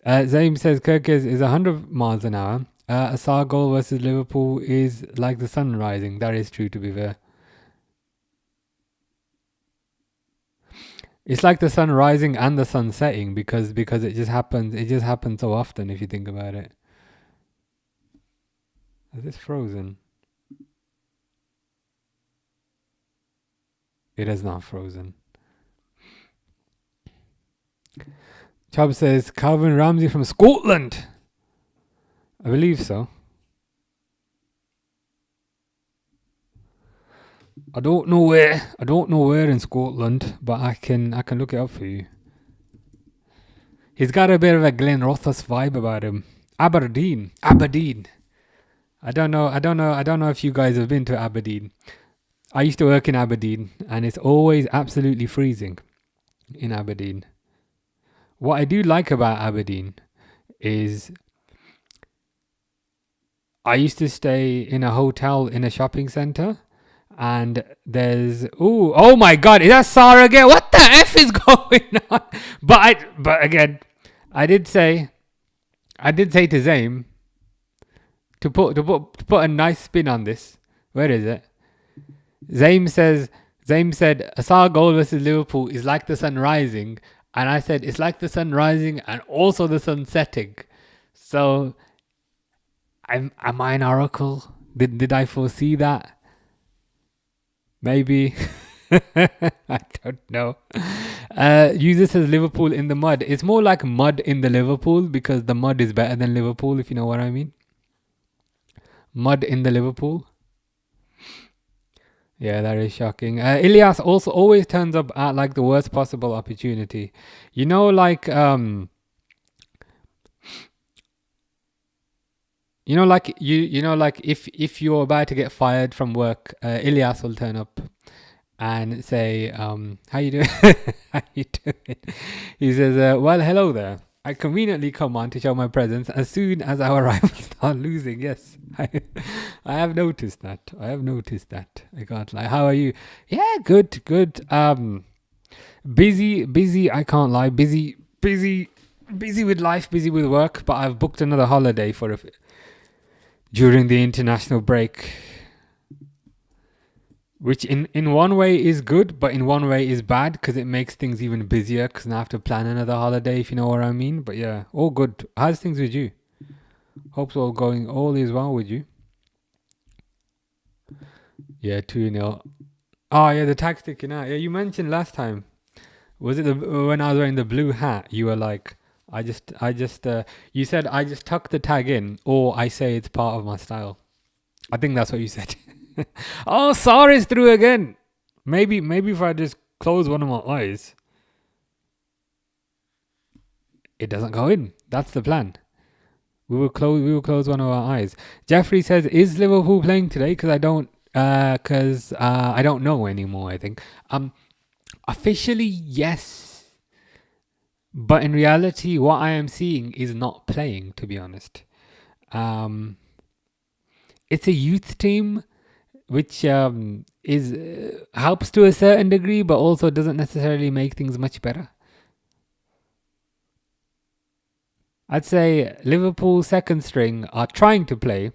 Zaim says Kirkes is 100 miles an hour. A Saar goal versus Liverpool is like the sun rising. That is true, to be fair. It's like the sun rising and the sun setting because it just happens. It just happens so often if you think about it. Is this frozen? It is not frozen. Chubb says Calvin Ramsey from Scotland. I believe so. I don't know where in Scotland, but I can look it up for you. He's got a bit of a Glenn Rothos vibe about him. Aberdeen. I don't know if you guys have been to Aberdeen. I used to work in Aberdeen, and it's always absolutely freezing in Aberdeen. What I do like about Aberdeen is I used to stay in a hotel in a shopping centre, and there's oh my god, is that Sarah again? What the F is going on? But again, I did say to Zaim to put a nice spin on this. Where is it? Zaim said a Saar goal versus Liverpool is like the sun rising, and I said it's like the sun rising and also the sun setting. So am I an oracle? Did I foresee that? Maybe. I don't know. User says Liverpool in the mud. It's more like mud in the Liverpool because the mud is better than Liverpool, if you know what I mean. Mud in the Liverpool. Yeah, that is shocking. Ilyas also always turns up at like the worst possible opportunity. You know, like if you're about to get fired from work, Ilyas will turn up and say, how you doing? How you doing? He says, well, hello there. I conveniently come on to show my presence as soon as our rivals start losing. Yes, I have noticed that. I can't lie. How are you? Yeah, good. Busy. I can't lie. Busy with life, busy with work. But I've booked another holiday during the international break, which in one way is good, but in one way is bad because it makes things even busier because I have to plan another holiday, if you know what I mean. But yeah, all good. How's things with you? Hope all is well with you. Yeah, 2-0. Oh yeah, the tag sticking out. Yeah, you mentioned last time. Was it when I was wearing the blue hat? You were like, you said I just tuck the tag in, or I say it's part of my style. I think that's what you said. Oh, sorry's through again. Maybe if I just close one of my eyes, it doesn't go in. That's the plan. We will close one of our eyes. Jeffrey says, "Is Liverpool playing today? Because I don't know anymore. I think officially yes, but in reality, what I am seeing is not playing. To be honest, it's a youth team, which is helps to a certain degree, but also doesn't necessarily make things much better. I'd say Liverpool second string are trying to play,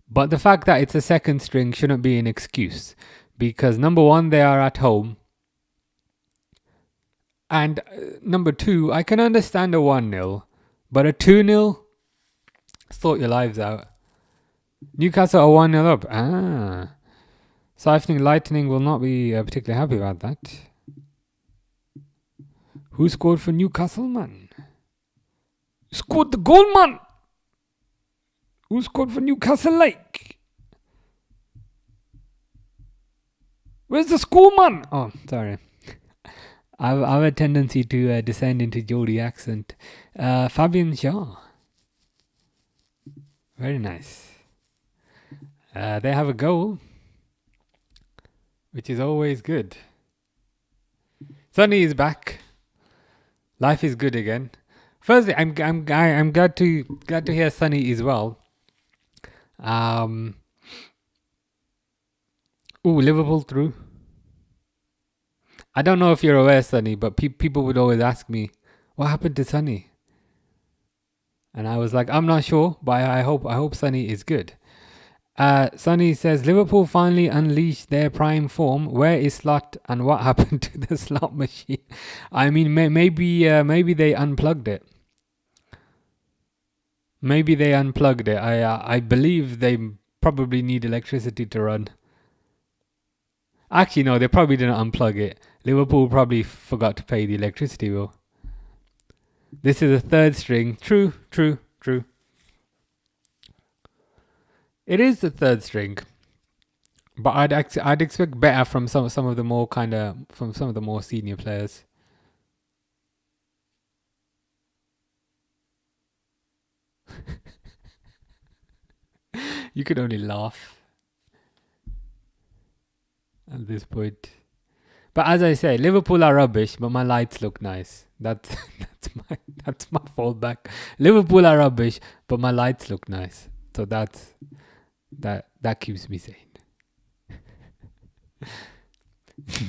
but the fact that it's a second string shouldn't be an excuse, because number one, they are at home, and number two, I can understand a 1-0, but a 2-0, sort your lives out. Newcastle are 1-0 up. So I think Lightning will not be particularly happy about that. Who scored for Newcastle, man? Who scored the goal, man? Who scored for Newcastle, like? Where's the school, man? Oh, sorry. I have a tendency to descend into Geordie accent. Fabian Shaw. Very nice. They have a goal, which is always good. Sonny is back. Life is good again. Firstly, I'm glad to hear Sonny as well. Liverpool through. I don't know if you're aware, Sonny, but people would always ask me, what happened to Sonny? And I was like, I'm not sure, but I hope Sonny is good. Sonny says, Liverpool finally unleashed their prime form. Where is Slot and what happened to the slot machine? I mean, maybe they unplugged it. Maybe they unplugged it. I believe they probably need electricity to run. Actually, no, they probably didn't unplug it. Liverpool probably forgot to pay the electricity bill. This is a third string. True. It is the third string, but I'd expect better from some of the more senior players. You could only laugh at this point. But as I say, Liverpool are rubbish, but my lights look nice. That's my fallback. Liverpool are rubbish, but my lights look nice. So that keeps me sane.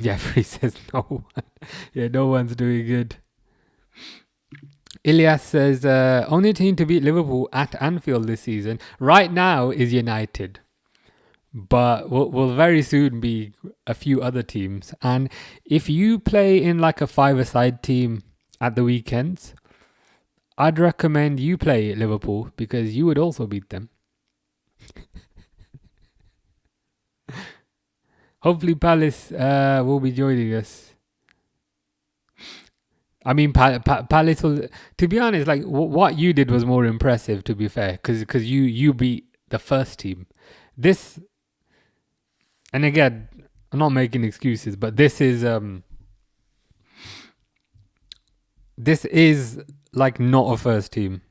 Jeffrey says no one. Yeah, no one's doing good. Ilyas says only team to beat Liverpool at Anfield this season right now is United, but will very soon be a few other teams. And if you play in like a 5-a-side team at the weekends, I'd recommend you play Liverpool because you would also beat them. Hopefully Palace will be joining us. I mean, Palace will... To be honest, like what you did was more impressive, to be fair, because you beat the first team. This... And again, I'm not making excuses, but this is like not a first team.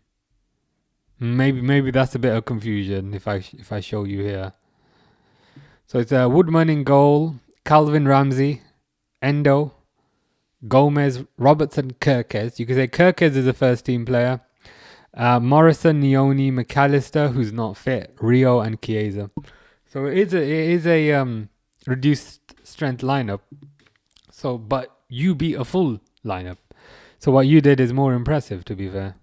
Maybe that's a bit of confusion if I show you here. So it's Woodman in goal, Calvin Ramsey, Endo, Gomez, Robertson, Kirkes. You could say Kirkes is a first team player. Morrison, Nioni, McAllister, who's not fit, Rio, and Chiesa. So it is a reduced strength lineup. So, but you beat a full lineup. So what you did is more impressive, to be fair.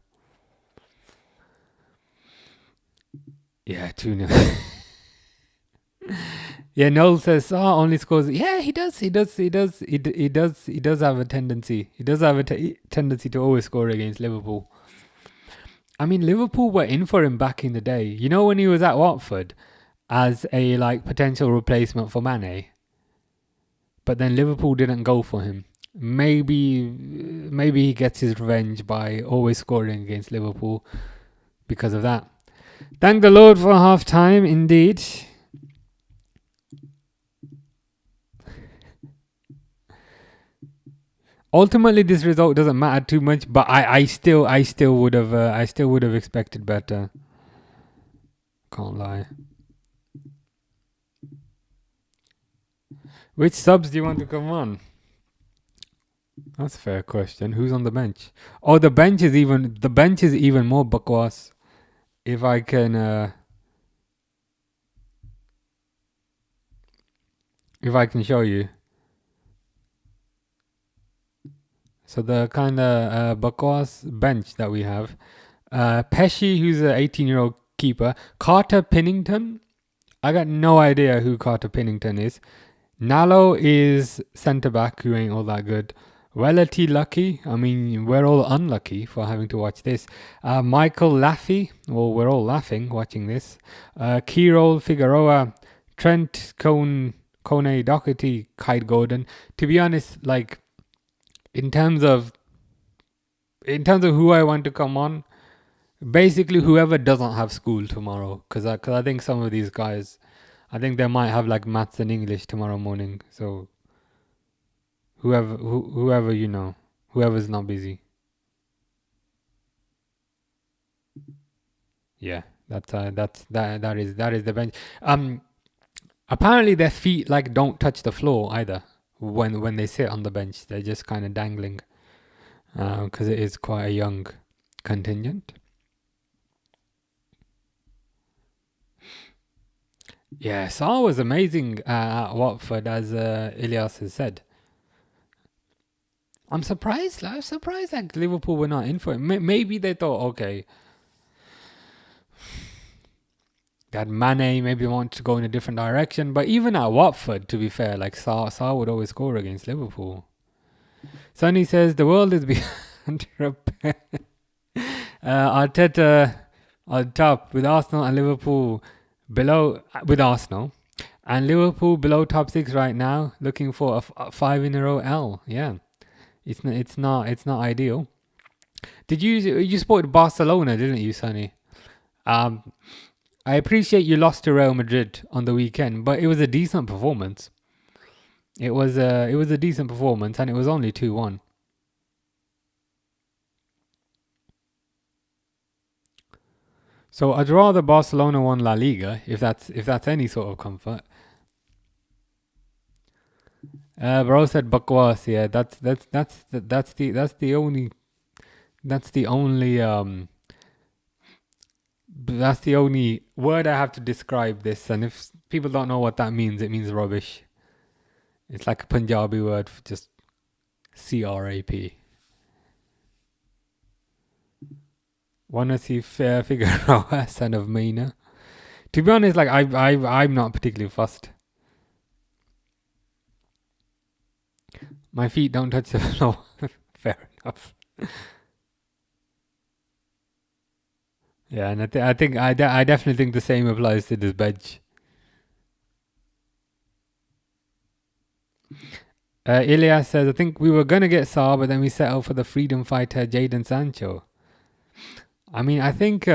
Yeah, 2-0. Yeah, Noel says, only scores. Yeah, he does have a tendency. He does have a tendency to always score against Liverpool. I mean, Liverpool were in for him back in the day. You know, when he was at Watford as a like potential replacement for Mane. But then Liverpool didn't go for him. Maybe he gets his revenge by always scoring against Liverpool because of that. Thank the Lord for half time, indeed. Ultimately, this result doesn't matter too much, but I still would have expected better. Can't lie. Which subs do you want to come on? That's a fair question. Who's on the bench? Oh, the bench is even more bakwas. If I can if I can show you. So the kind of bakwas bench that we have. Pesci, who's an 18-year-old keeper. Carter Pennington. I got no idea who Carter Pennington is. Nalo is centre back, who ain't all that good. Welity Lucky. I mean, we're all unlucky for having to watch this. Michael Laffy. Well, we're all laughing watching this. Kirol Figueroa. Trent Kone Doherty. Kite Gordon. To be honest, like, in terms of who I want to come on, basically whoever doesn't have school tomorrow, because I think some of these guys, I think they might have like maths and English tomorrow morning. So whoever you know, whoever's not busy. Yeah, that is the bench. Apparently their feet like don't touch the floor either when they sit on the bench. They're just kind of dangling, because it is quite a young contingent. Yeah, Saar was amazing at Watford, as Ilyas has said. I'm surprised. I was surprised that Liverpool were not in for it. Maybe they thought, okay, that Mane maybe want to go in a different direction. But even at Watford, to be fair, like Saar would always score against Liverpool. Sonny says the world is beyond repair. Arteta on top with Arsenal and Liverpool below, with Arsenal and Liverpool below top 6 right now, looking for a 5 in a row L. Yeah, it's not ideal. Did you supported Barcelona, didn't you, Sonny? I appreciate you lost to Real Madrid on the weekend, but it was a decent performance. It was a decent performance, and it was only 2-1. So I'd rather Barcelona won La Liga, if that's any sort of comfort. Bro said Bakwas. Yeah, that's the only that's the only word I have to describe this. And if people don't know what that means, it means rubbish. It's like a Punjabi word for just crap. Wanna see Figueroa, son of Mina? To be honest, like I'm not particularly fussed. My feet don't touch the floor. Fair enough. Yeah, and I definitely think the same applies to this bench. Ilias says, I think we were gonna get Saar, but then we settled for the freedom fighter Jadon Sancho. I mean, I think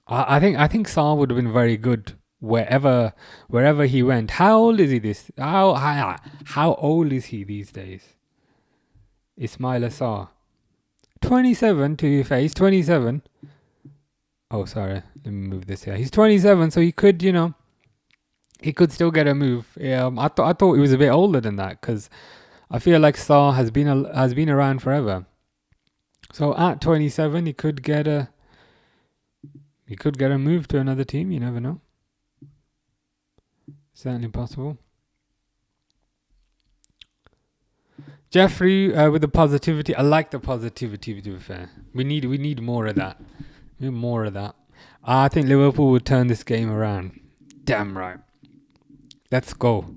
I think Saar would have been very good wherever he went. How old is he how old is he these days? Ismaila Saar. 27 to be fair. He's 27. Oh, sorry. Let me move this here. He's 27, so he could, he could still get a move. I thought he was a bit older than that, because I feel like Saar has been around forever. So at 27, he could get a move to another team. You never know. Certainly possible. Jeffrey with the positivity. I like the positivity, to be fair. We need more of that. We need more of that. I think Liverpool will turn this game around. Damn right. Let's go.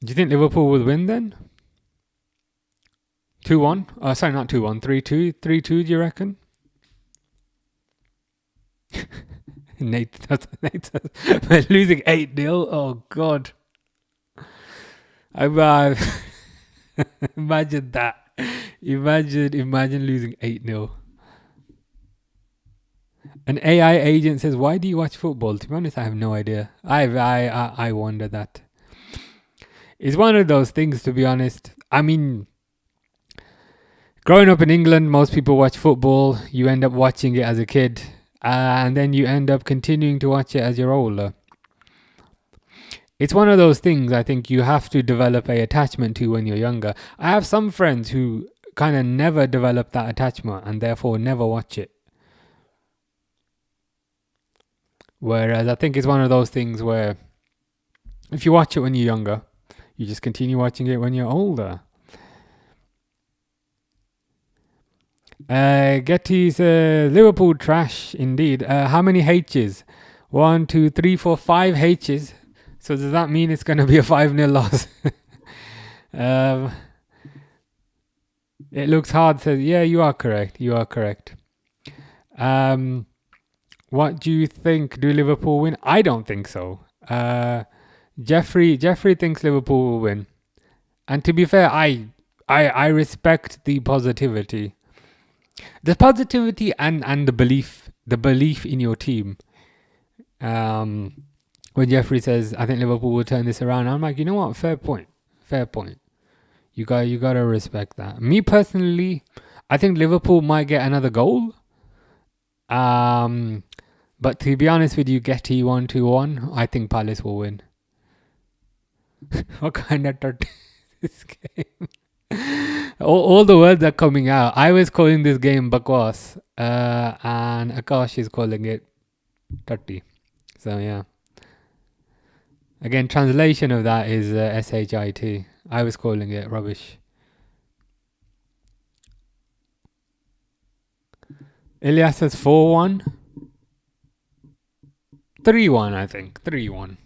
Do you think Liverpool will win then? 2-1? Sorry, not 2-1. 3-2. 3-2, do you reckon? Nate says, we're losing 8-0. Oh, God. Imagine that. Imagine losing 8-0. An AI agent says, why do you watch football? To be honest, I have no idea. I wonder that. It's one of those things, to be honest. I mean, growing up in England, most people watch football. You end up watching it as a kid. And then you end up continuing to watch it as you're older. It's one of those things I think you have to develop a attachment to when you're younger. I have some friends who kind of never develop that attachment and therefore never watch it. Whereas I think it's one of those things where if you watch it when you're younger, you just continue watching it when you're older. Getty's Liverpool trash indeed. How many H's? 1, 2, 3, 4, 5 H's. So does that mean it's going to be a 5-0 loss? It looks hard. Says, yeah, you are correct. You are correct. What do you think? Do Liverpool win? I don't think so. Jeffrey thinks Liverpool will win. And to be fair, I respect the positivity. The positivity and the belief in your team. When Jeffrey says, I think Liverpool will turn this around, I'm like, you know what? Fair point. You gotta respect that. Me personally, I think Liverpool might get another goal. But to be honest with you, Getty 1-2-1, I think Palace will win. What kind of this game? all the words are coming out. I was calling this game Bakwas, and Akash is calling it Tutty. So yeah. Again, translation of that is shit. I was calling it rubbish. Elias says 4-1. 3-1, I think. 3-1.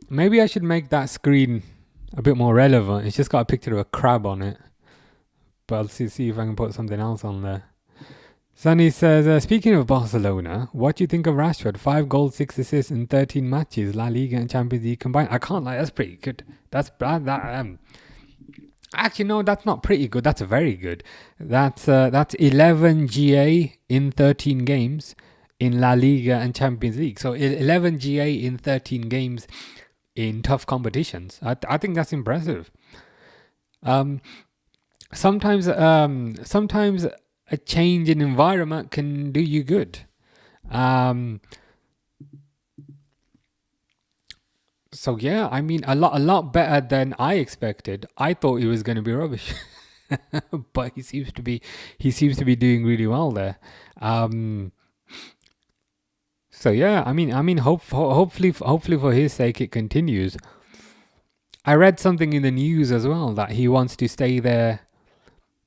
Maybe I should make that screen a bit more relevant. It's just got a picture of a crab on it. But I'll see if I can put something else on there. Sunny says, speaking of Barcelona, what do you think of Rashford? 5 goals, 6 assists in 13 matches, La Liga and Champions League combined. I can't lie, that's pretty good. Actually, no, that's not pretty good. That's very good. That's 11 GA in 13 games in La Liga and Champions League. So 11 GA in 13 games in tough competitions. I think that's impressive. Sometimes a change in environment can do you good. So yeah, I mean a lot better than I expected. I thought he was going to be rubbish, but he seems to be doing really well there. So yeah, I mean, hopefully for his sake it continues. I read something in the news as well that he wants to stay there.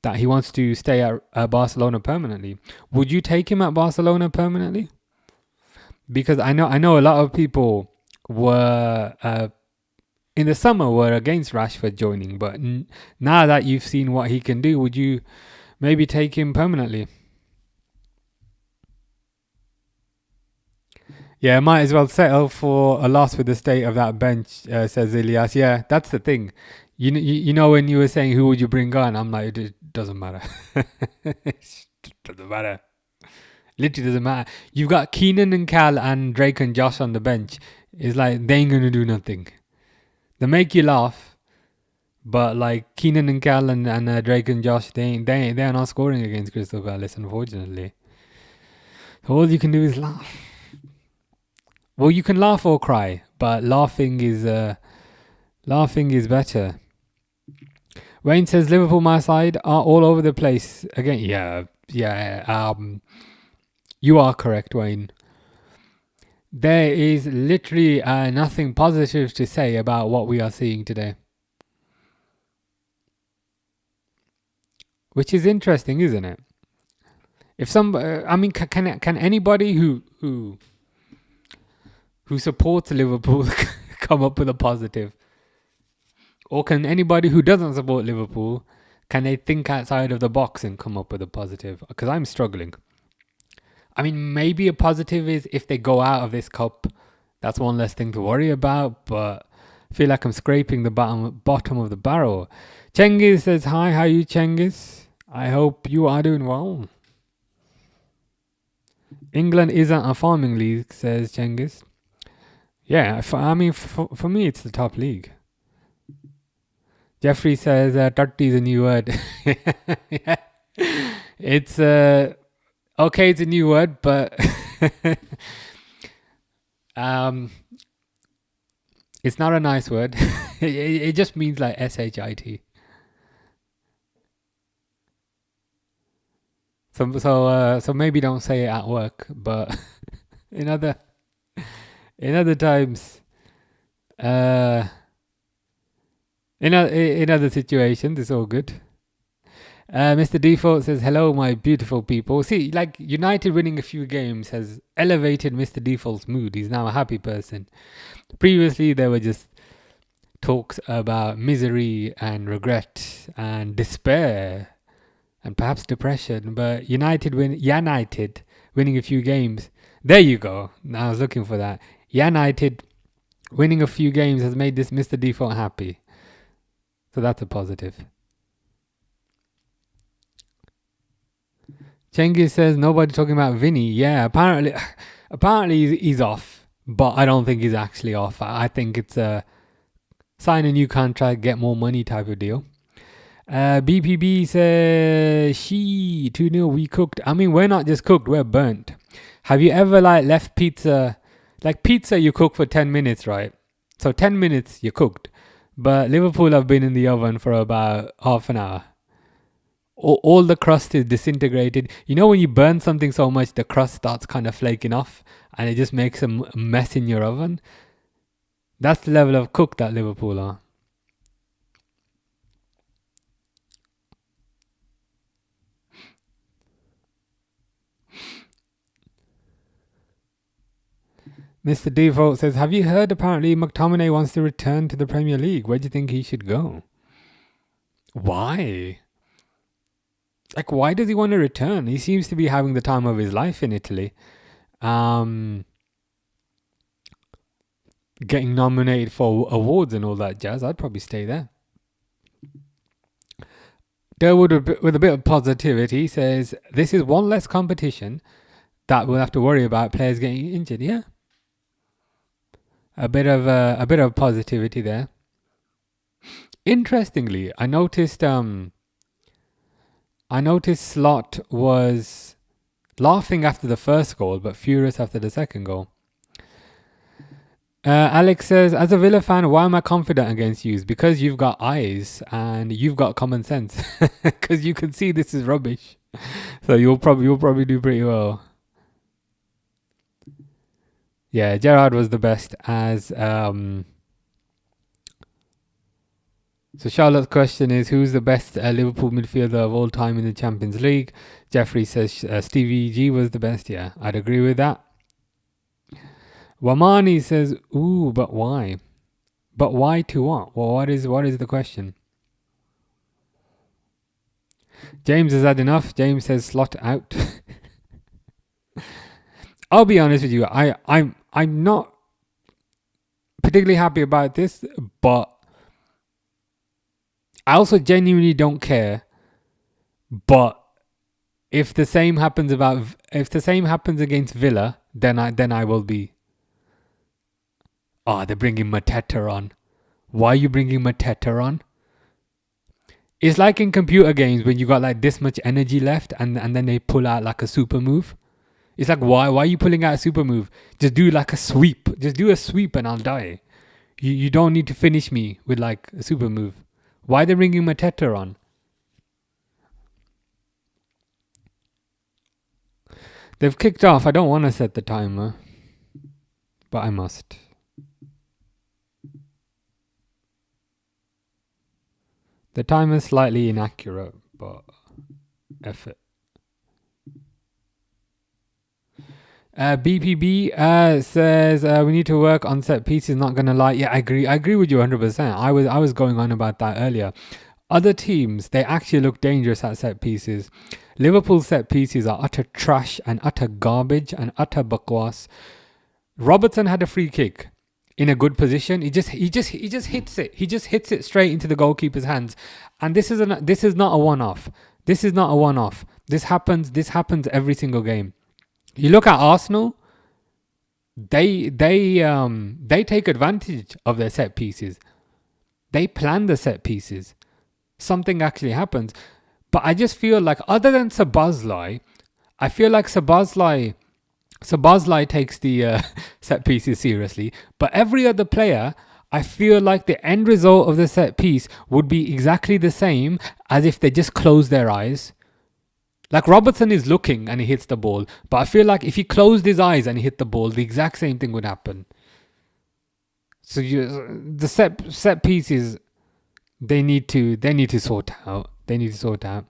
That he wants to stay at Barcelona permanently. Would you take him at Barcelona permanently? Because I know a lot of people were in the summer were against Rashford joining, but now that you've seen what he can do, would you maybe take him permanently? Yeah, might as well settle for a loss with the state of that bench, says Ilyas. Yeah, that's the thing. You know when you were saying who would you bring on, I'm like, it doesn't matter. It doesn't matter. Literally doesn't matter. You've got Keenan and Cal and Drake and Josh on the bench. It's like they ain't gonna do nothing. They make you laugh, but like Keenan and Cal and Drake and Josh, they are not scoring against Crystal Palace, unfortunately. All you can do is laugh. Well, you can laugh or cry, but laughing is better. Wayne says Liverpool, my side, are all over the place again. Yeah. You are correct, Wayne. There is literally nothing positive to say about what we are seeing today, which is interesting, isn't it? If can anybody who supports Liverpool come up with a positive? Or can anybody who doesn't support Liverpool, can they think outside of the box and come up with a positive? Because I'm struggling. I mean, maybe a positive is if they go out of this cup, that's one less thing to worry about, but I feel like I'm scraping the bottom of the barrel. Cengiz says, hi, how are you, Cengiz? I hope you are doing well. England isn't a farming league, says Cengiz. Yeah, for me, it's the top league. Jeffrey says, "Tutty is a new word." Yeah. It's okay. It's a new word, but it's not a nice word. It just means like shit. So maybe don't say it at work, but in other times, uh, in other situations, it's all good. Mr. Default says, "Hello, my beautiful people." See, like United winning a few games has elevated Mr. Default's mood. He's now a happy person. Previously, there were just talks about misery and regret and despair and perhaps depression. But United winning a few games. There you go. I was looking for that. United winning a few games has made this Mr. Default happy. So that's a positive. Cengiz says nobody talking about Vinny. Yeah, apparently he's off, but I don't think he's actually off. I think it's a sign a new contract, get more money type of deal. BPB says she 2-0 we cooked. I mean, we're not just cooked, we're burnt. Have you ever left pizza, like pizza you cook for 10 minutes, right? So 10 minutes you're cooked, but Liverpool have been in the oven for about half an hour. All the crust is disintegrated. You know when you burn something so much, the crust starts kind of flaking off and it just makes a mess in your oven. That's the level of cook that Liverpool are. Mr. Default says, have you heard apparently McTominay wants to return to the Premier League? Where do you think he should go? Why? Like, why does he want to return? He seems to be having the time of his life in Italy. Getting nominated for awards and all that jazz. I'd probably stay there. Durwood, with a bit of positivity, says, this is one less competition that we'll have to worry about players getting injured. Yeah. A bit of positivity there. Interestingly, I noticed Slot was laughing after the first goal, but furious after the second goal. Alex says, as a Villa fan, why am I confident against you? Because you've got eyes and you've got common sense. Because you can see this is rubbish. So you'll probably do pretty well. Yeah, Gerrard was the best as... So Charlotte's question is, who's the best Liverpool midfielder of all time in the Champions League? Jeffrey says Stevie G was the best. Yeah, I'd agree with that. Wamani says, ooh, but why? But why to what? Well, what is the question? James has had enough. James says Slot out. I'll be honest with you. I'm not particularly happy about this, but I also genuinely don't care. But if the same happens against Villa, then I will be. Oh, they're bringing Mateta on. Why are you bringing Mateta on? It's like in computer games when you got like this much energy left and then they pull out like a super move. It's like, why are you pulling out a super move? Just do like a sweep. Just do a sweep and I'll die. You don't need to finish me with like a super move. Why are they bringing Mateta on? They've kicked off. I don't want to set the timer, but I must. The timer's slightly inaccurate, but effort. BPB says we need to work on set pieces. Not gonna lie, yeah, I agree with you 100%. I was going on about that earlier. Other teams, they actually look dangerous at set pieces. Liverpool set pieces are utter trash and utter garbage and utter bakwas. Robertson had a free kick in a good position. He just hits it. He just hits it straight into the goalkeeper's hands. And this is not a one-off. This is not a one-off. This happens every single game. You look at Arsenal, they take advantage of their set pieces. They plan the set pieces. Something actually happens. But I just feel like, other than Szoboszlai, I feel like Szoboszlai takes the set pieces seriously. But every other player, I feel like the end result of the set piece would be exactly the same as if they just closed their eyes. Like Robertson is looking and he hits the ball, but I feel like if he closed his eyes and he hit the ball, the exact same thing would happen. So the set pieces they need to sort out. They need to sort out.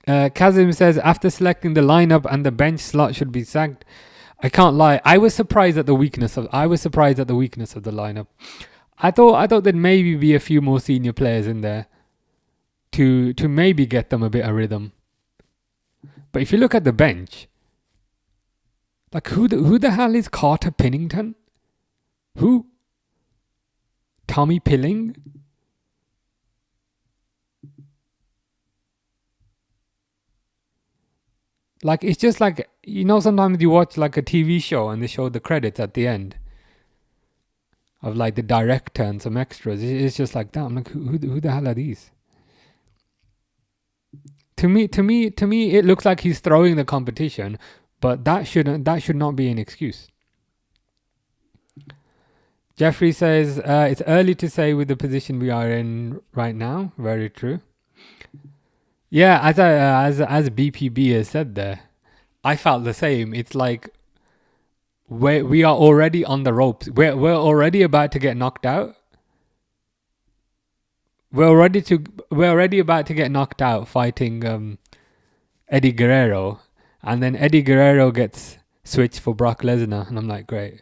Kazim says after selecting the lineup and the bench slot should be sacked. I can't lie. I was surprised at the weakness of the lineup. I thought there'd maybe be a few more senior players in there to maybe get them a bit of rhythm. But if you look at the bench, like who the hell is Carter Pennington? Who? Tommy Pilling? Like it's just like, you know, sometimes you watch like a TV show and they show the credits at the end of like the director and some extras. It's just like that. I'm like, who the hell are these? To me, it looks like he's throwing the competition, but that should not be an excuse. Jeffrey says it's early to say with the position we are in right now. Very true. Yeah, as BPB has said there, I felt the same. It's like we are already on the ropes. We're already about to get knocked out. We're already about to get knocked out fighting Eddie Guerrero, and then Eddie Guerrero gets switched for Brock Lesnar, and I'm like, great.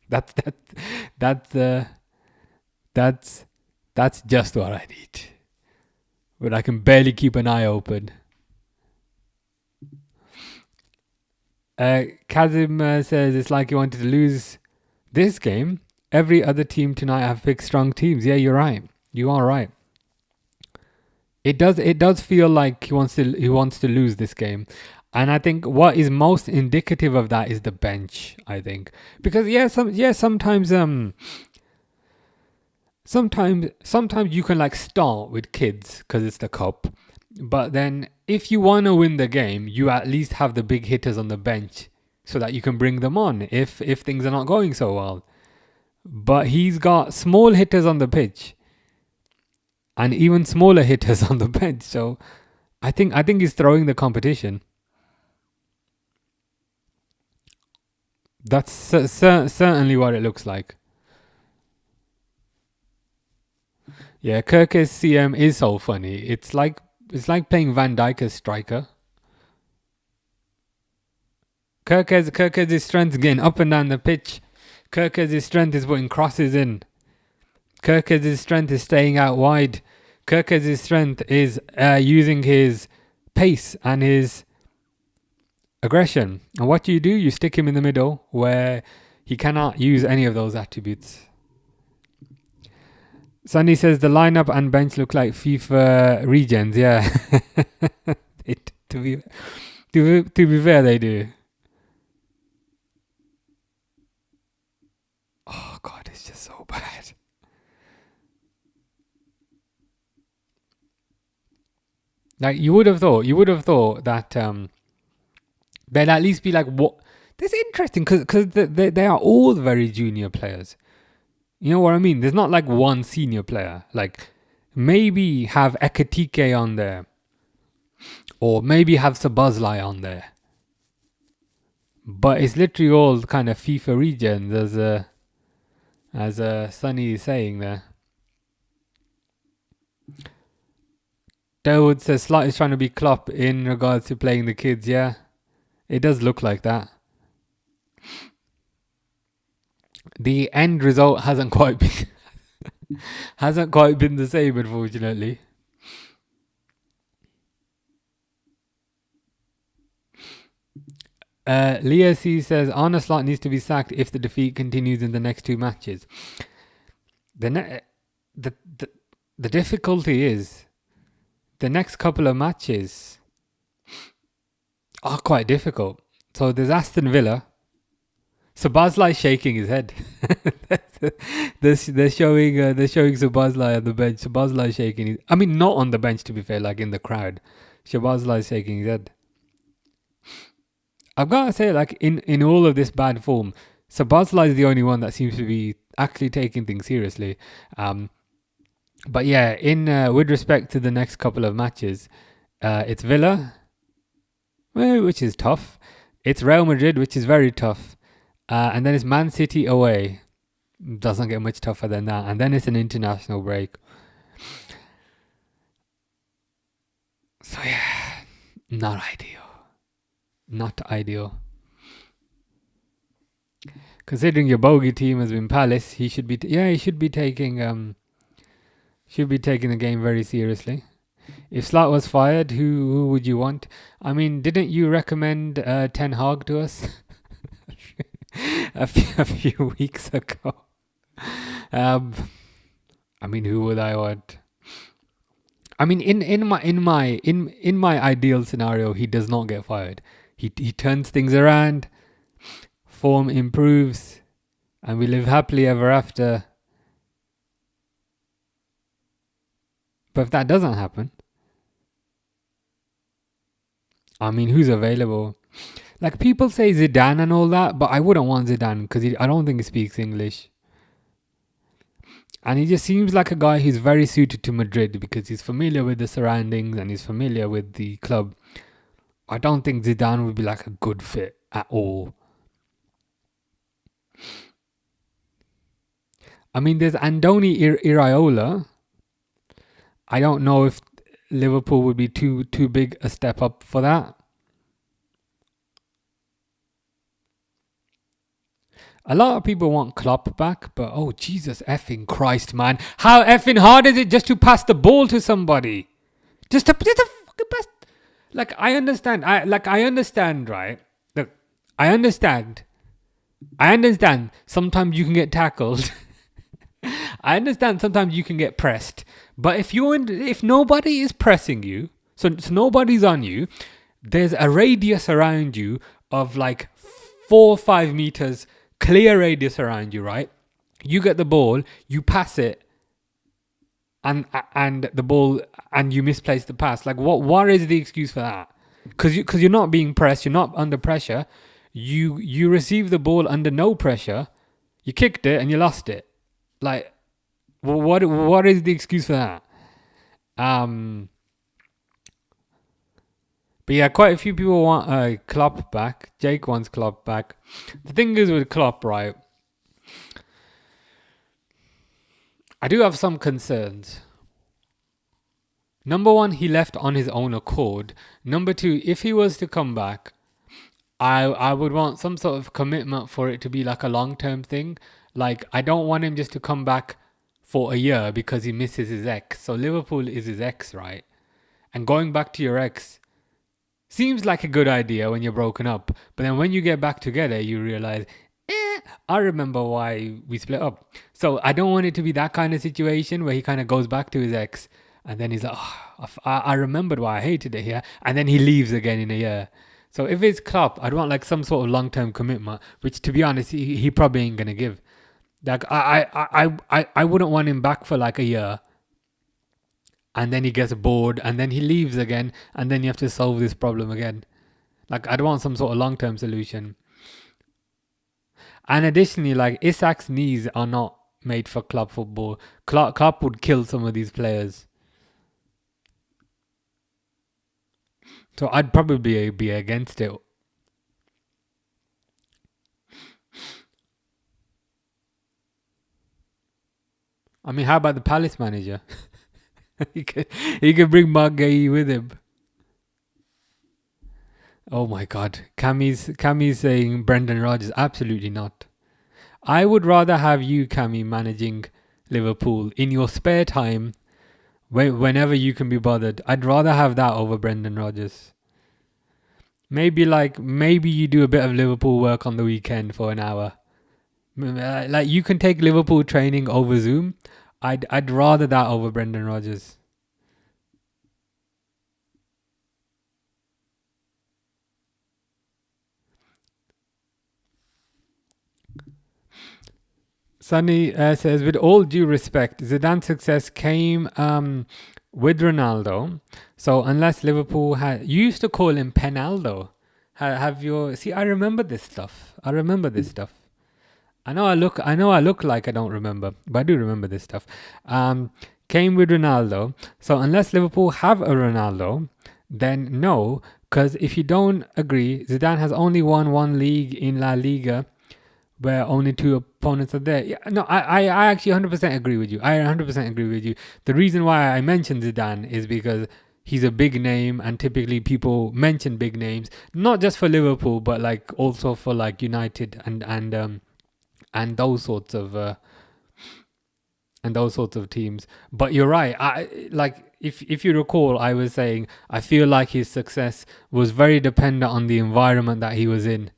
that's just what I need. But I can barely keep an eye open. Kazim says it's like you wanted to lose this game. Every other team tonight have picked strong teams. Yeah, you're right. You are right. It does feel like he wants to lose this game. And I think what is most indicative of that is the bench, I think. Because sometimes you can like start with kids because it's the cup. But then if you want to win the game, you at least have the big hitters on the bench so that you can bring them on if things are not going so well. But he's got small hitters on the pitch and even smaller hitters on the bench. So I think he's throwing the competition. That's certainly what it looks like. Yeah, Kirke's CM is so funny. It's like playing Van Dijk as striker. Kirke's strength getting up and down the pitch. Kirke's strength is putting crosses in. Kirke's strength is staying out wide. Kirke's strength is using his pace and his aggression. And what do? You stick him in the middle where he cannot use any of those attributes. Sunny says the lineup and bench look like FIFA regens. Yeah, to be fair, they do. Oh God, it's just so bad. Like you would have thought that they'd at least be like, what? This is interesting because they are all very junior players. You know what I mean? There's not like one senior player. Like maybe have Ekatike on there, or maybe have Sabazlai on there. But it's literally all kind of FIFA regens, as Sunny is saying there. Dawood says Slot is trying to be Klopp in regards to playing the kids. Yeah, it does look like that. The end result hasn't quite been the same, unfortunately. Leah C says Arne Slot needs to be sacked if the defeat continues in the next two matches. The difficulty is the next couple of matches are quite difficult. So there's Aston Villa. Sabazlai shaking his head. they're showing Sabazlai on the bench. Sabazlai shaking his... I mean, not on the bench, to be fair, like in the crowd. Sabazlai shaking his head. I've got to say, like, in all of this bad form, Sabazlai is the only one that seems to be actually taking things seriously. But yeah, in with respect to the next couple of matches, it's Villa, which is tough. It's Real Madrid, which is very tough. And then it's Man City away. Doesn't get much tougher than that. And then it's an international break. So yeah, not ideal. Not ideal. Considering your bogey team has been Palace, he should be he should be taking the game very seriously. If Slot was fired, who would you want? I mean, didn't you recommend Ten Hag to us a few weeks ago? Um, I mean, who would I want? I mean, in my ideal scenario, he does not get fired. He turns things around, form improves, and we live happily ever after. But if that doesn't happen, I mean, who's available? Like people say Zidane and all that, but I wouldn't want Zidane because I don't think he speaks English. And he just seems like a guy who's very suited to Madrid because he's familiar with the surroundings and he's familiar with the club. I don't think Zidane would be like a good fit at all. I mean, there's Andoni Iraola. I don't know if Liverpool would be too big a step up for that. A lot of people want Klopp back, but oh Jesus effing Christ, man! How effing hard is it just to pass the ball to somebody? Just to fucking pass. Like I understand, I understand, right? Look, I understand. I understand. Sometimes you can get tackled. I understand. Sometimes you can get pressed. But if nobody is pressing you, so nobody's on you, there's a radius around you of like 4 or 5 meters, clear radius around you, right? You get the ball, you pass it, and the ball, and you misplace the pass. Like what is the excuse for that? Because you're not being pressed, you're not under pressure. You receive the ball under no pressure. You kicked it and you lost it. Like what is the excuse for that? But yeah, quite a few people want Klopp back. Jake wants Klopp back. The thing is with Klopp, right? I do have some concerns. Number one, he left on his own accord. Number two, if he was to come back, I would want some sort of commitment for it to be like a long-term thing. Like, I don't want him just to come back for a year because he misses his ex. So Liverpool is his ex, right? And going back to your ex seems like a good idea when you're broken up. But then when you get back together, you realize, I remember why we split up. So I don't want it to be that kind of situation where he kind of goes back to his ex and then he's like, oh, I remembered why I hated it here. And then he leaves again in a year. So if it's Klopp, I'd want like some sort of long-term commitment, which to be honest, he probably ain't gonna give. Like I wouldn't want him back for like a year, and then he gets bored, and then he leaves again, and then you have to solve this problem again. Like I'd want some sort of long-term solution. And additionally, like Isak's knees are not made for club football. Klopp would kill some of these players. So I'd probably be against it. I mean, how about the Palace manager? he could bring Mark Gay with him. Oh my God, Cammy's saying Brendan Rodgers. Absolutely not. I would rather have you, Cammy, managing Liverpool in your spare time, whenever you can be bothered. I'd rather have that over Brendan Rodgers. Maybe you do a bit of Liverpool work on the weekend for an hour. Like you can take Liverpool training over Zoom. I'd rather that over Brendan Rodgers. Sunny says, with all due respect, Zidane's success came with Ronaldo. So unless Liverpool had, you used to call him Penaldo. Have your see? I remember this stuff. I know I look like I don't remember, but I do remember this stuff. came with Ronaldo. So unless Liverpool have a Ronaldo, then no. Because if you don't agree, Zidane has only won one league in La Liga where only two opponents are there. Yeah, no, I actually 100% agree with you. I 100% agree with you. The reason why I mentioned Zidane is because he's a big name, and typically people mention big names, not just for Liverpool, but like also for like United and those sorts of teams. But you're right. I like if you recall, I was saying I feel like his success was very dependent on the environment that he was in.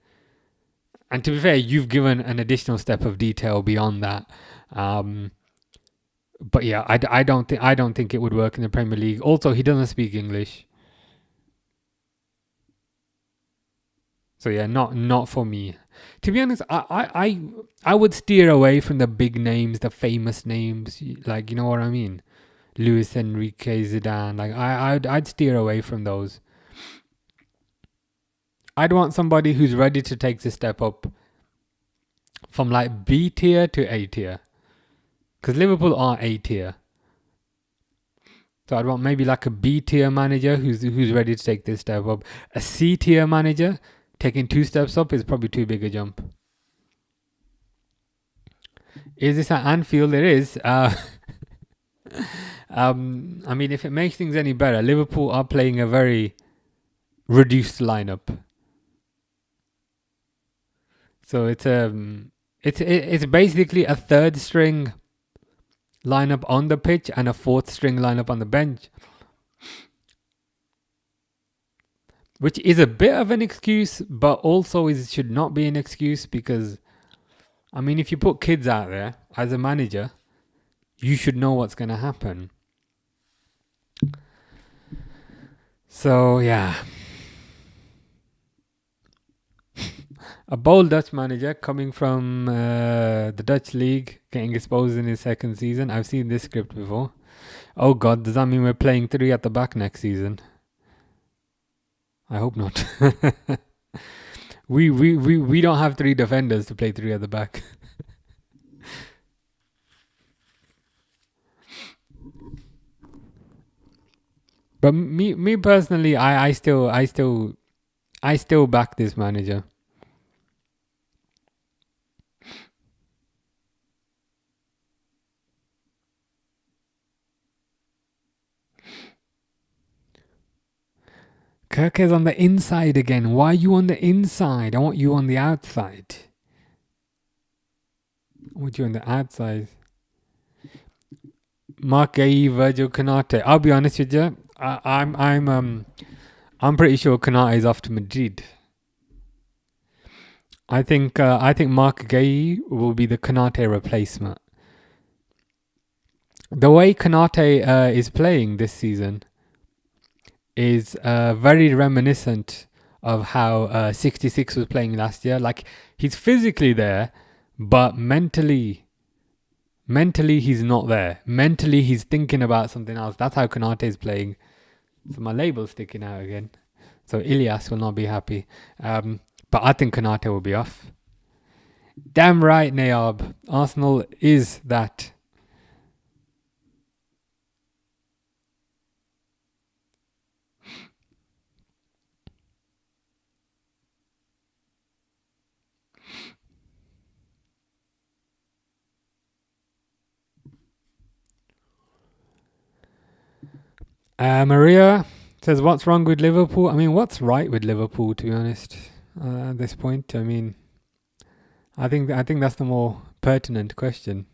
And to be fair, you've given an additional step of detail beyond that. But yeah, I don't think it would work in the Premier League. Also, he doesn't speak English, so yeah, not for me. To be honest, I would steer away from the big names, the famous names, like you know what I mean. Luis Enrique, Zidane, like I'd steer away from those. I'd want somebody who's ready to take the step up from like B tier to A tier, because Liverpool are A tier. So I'd want maybe like a B tier manager who's ready to take this step up. A C tier manager taking 2 steps up is probably too big a jump. Is this at Anfield? It is. I mean, if it makes things any better, Liverpool are playing a very reduced lineup. So it's basically a third string lineup on the pitch and a fourth string lineup on the bench, which is a bit of an excuse, but also should not be an excuse, because I mean, if you put kids out there as a manager, you should know what's going to happen. So yeah, a bold Dutch manager coming from the Dutch league, getting exposed in his second season. I've seen this script before. Oh God, does that mean we're playing 3 at the back next season? I hope not. We don't have 3 defenders to play 3 at the back. But me personally, I still back this manager. Kirk is on the inside again. Why are you on the inside? I want you on the outside. I want you on the outside. Mark Gay, Virgil Canate. I'll be honest with you. I'm pretty sure Canate is off to Madrid. I think Mark Gay will be the Canate replacement. The way Canate is playing this season is very reminiscent of how 66 was playing last year. Like, he's physically there, but mentally he's not there. Mentally he's thinking about something else. That's how Konate is playing. So my label's sticking out again. So Ilias will not be happy. But I think Konate will be off. Damn right, Naab. Arsenal is that. Maria says, what's wrong with Liverpool? I mean, what's right with Liverpool, to be honest, at this point? I mean, I think that's the more pertinent question.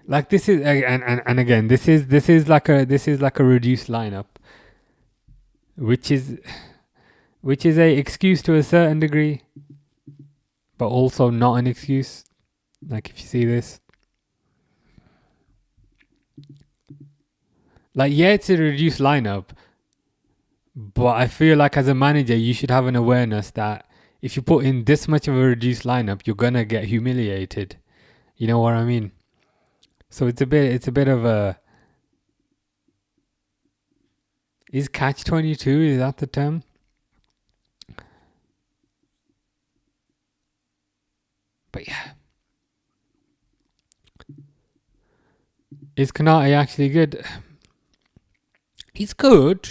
Like, this is and again, this is like a reduced lineup, which is a excuse to a certain degree, but also not an excuse. Like, if you see this, like, yeah, it's a reduced lineup, but I feel like as a manager, you should have an awareness that if you put in this much of a reduced lineup, you're gonna get humiliated. You know what I mean? So it's a bit of a, is catch-22, is that the term? But yeah. Is Kanate actually good? He's good.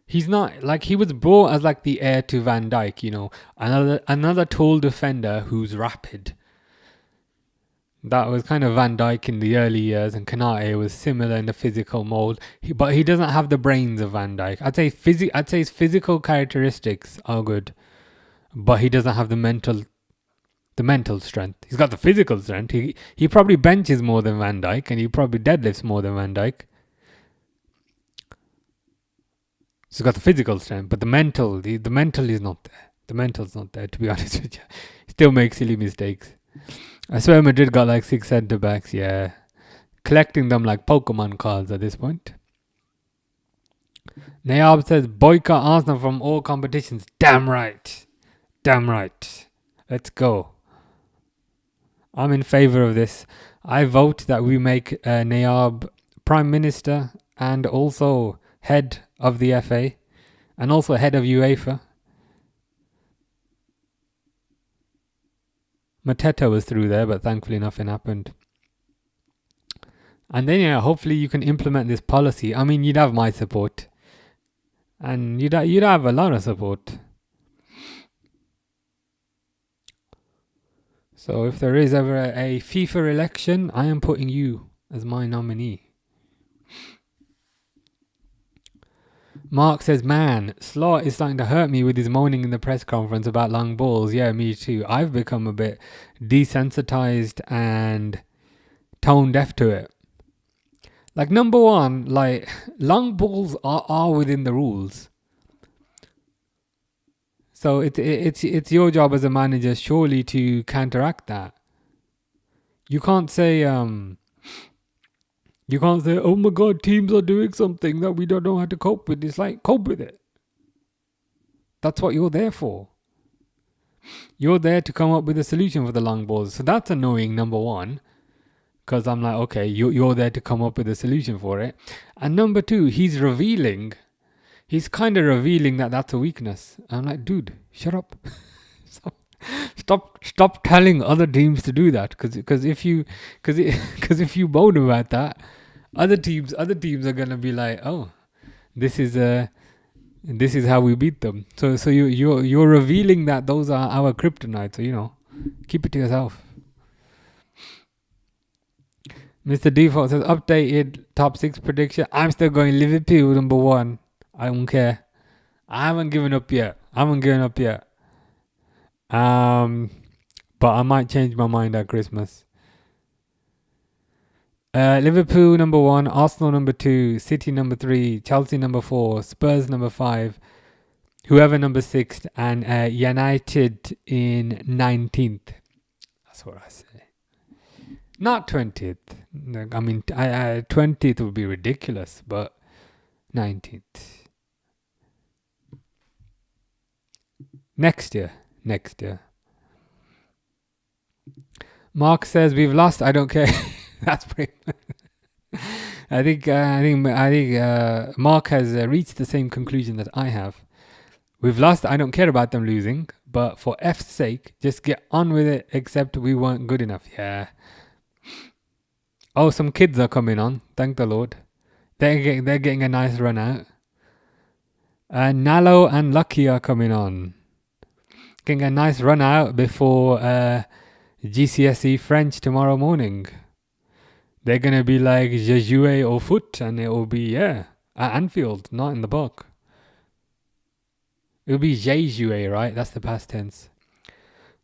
He's not like he was brought as like the heir to Van Dijk, you know, another tall defender who's rapid. That was kind of Van Dijk in the early years, and Kanate was similar in the physical mold. But he doesn't have the brains of Van Dijk. I'd say his physical characteristics are good, but he doesn't have the mental strength. He's got the physical strength. He probably benches more than Van Dijk, and he probably deadlifts more than Van Dijk. So he's got the physical strength, but the mental is not there. The mental's not there, to be honest with you. He still makes silly mistakes. I swear Madrid got like 6 centre backs, yeah. Collecting them like Pokemon cards at this point. Nayab says boycott Arsenal from all competitions. Damn right. Damn right. Let's go. I'm in favour of this. I vote that we make Nayab Prime Minister and also head of the FA and also head of UEFA. Mateta was through there, but thankfully nothing happened. And then, yeah, hopefully you can implement this policy. I mean, you'd have my support. And you'd have a lot of support. So if there is ever a FIFA election, I am putting you as my nominee. Mark says, man, Slot is starting to hurt me with his moaning in the press conference about long balls. Yeah, me too. I've become a bit desensitized and tone deaf to it. Like, number one, like, long balls are within the rules. So it's your job as a manager surely to counteract that. You can't say, oh my God, teams are doing something that we don't know how to cope with. It's like, cope with it. That's what you're there for. You're there to come up with a solution for the long balls. So that's annoying, number one. Because I'm like, okay, you're there to come up with a solution for it. And number two, he's kind of revealing that that's a weakness. I'm like, dude, shut up. Stop telling other teams to do that. Because if you moan about that, other teams are gonna be like, oh, this is how we beat them. So you're revealing that those are our kryptonite. So keep it to yourself. Mr. Default says updated top 6 prediction. I'm still going Liverpool number 1. I don't care. I haven't given up yet. But I might change my mind at Christmas. Liverpool number 1, Arsenal number 2, City number 3, Chelsea number 4, Spurs number 5, whoever number 6, and United in 19th. That's what I say. Not 20th. I mean, 20th would be ridiculous, but 19th. Next year. Mark says we've lost. I don't care. That's pretty. I think Mark has reached the same conclusion that I have. We've lost. I don't care about them losing, but for F's sake, just get on with it. Except we weren't good enough. Yeah. Oh, some kids are coming on. Thank the Lord. They're getting a nice run out. Nalo and Lucky are coming on. Getting a nice run out before GCSE French tomorrow morning. They're going to be like Je jouais au foot, and it will be, at Anfield, not in the book. It will be J'ai joué, right? That's the past tense.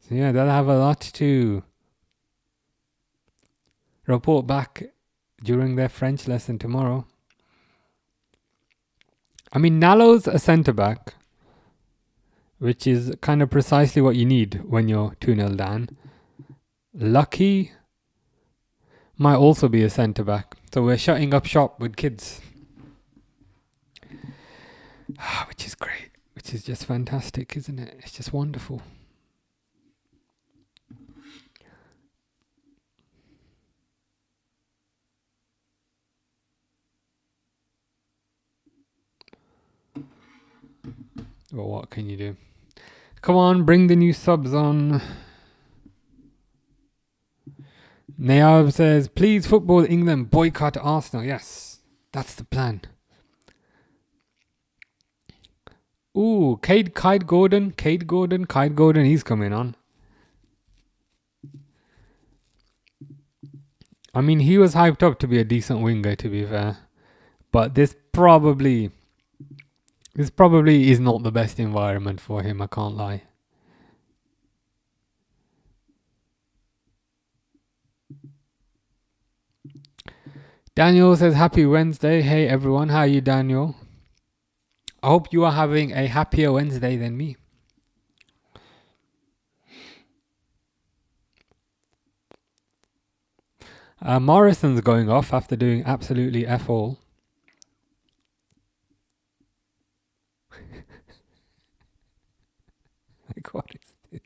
So yeah, they'll have a lot to report back during their French lesson tomorrow. I mean, Nalo's a centre-back, which is kind of precisely what you need when you're 2-0 down. Lucky might also be a centre-back. So we're shutting up shop with kids. Which is great. Which is just fantastic, isn't it? It's just wonderful. Well, what can you do? Come on, bring the new subs on. Nayab says, please football England boycott Arsenal. Yes, that's the plan. Ooh, Cade Gordon, he's coming on. I mean, he was hyped up to be a decent winger, to be fair. But this probably is not the best environment for him, I can't lie. Daniel says, happy Wednesday. Hey everyone, how are you, Daniel? I hope you are having a happier Wednesday than me. Morrison's going off after doing absolutely F all. Like, what is this?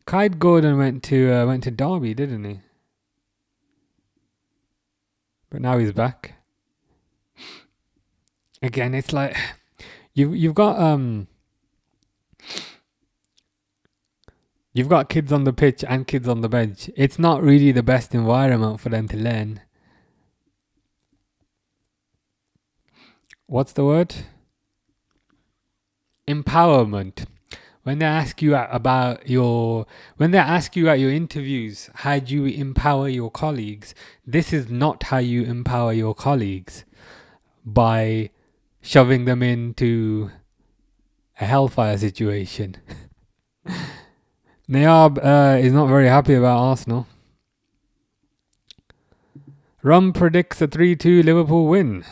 Clyde Gordon went to Derby, didn't he? But now he's back. Again, it's like you've got kids on the pitch and kids on the bench. It's not really the best environment for them to learn. What's the word? Empowerment. When they ask you at your interviews, how do you empower your colleagues? This is not how you empower your colleagues, by shoving them into a hellfire situation. Nayab is not very happy about Arsenal. Rum predicts a 3-2 Liverpool win.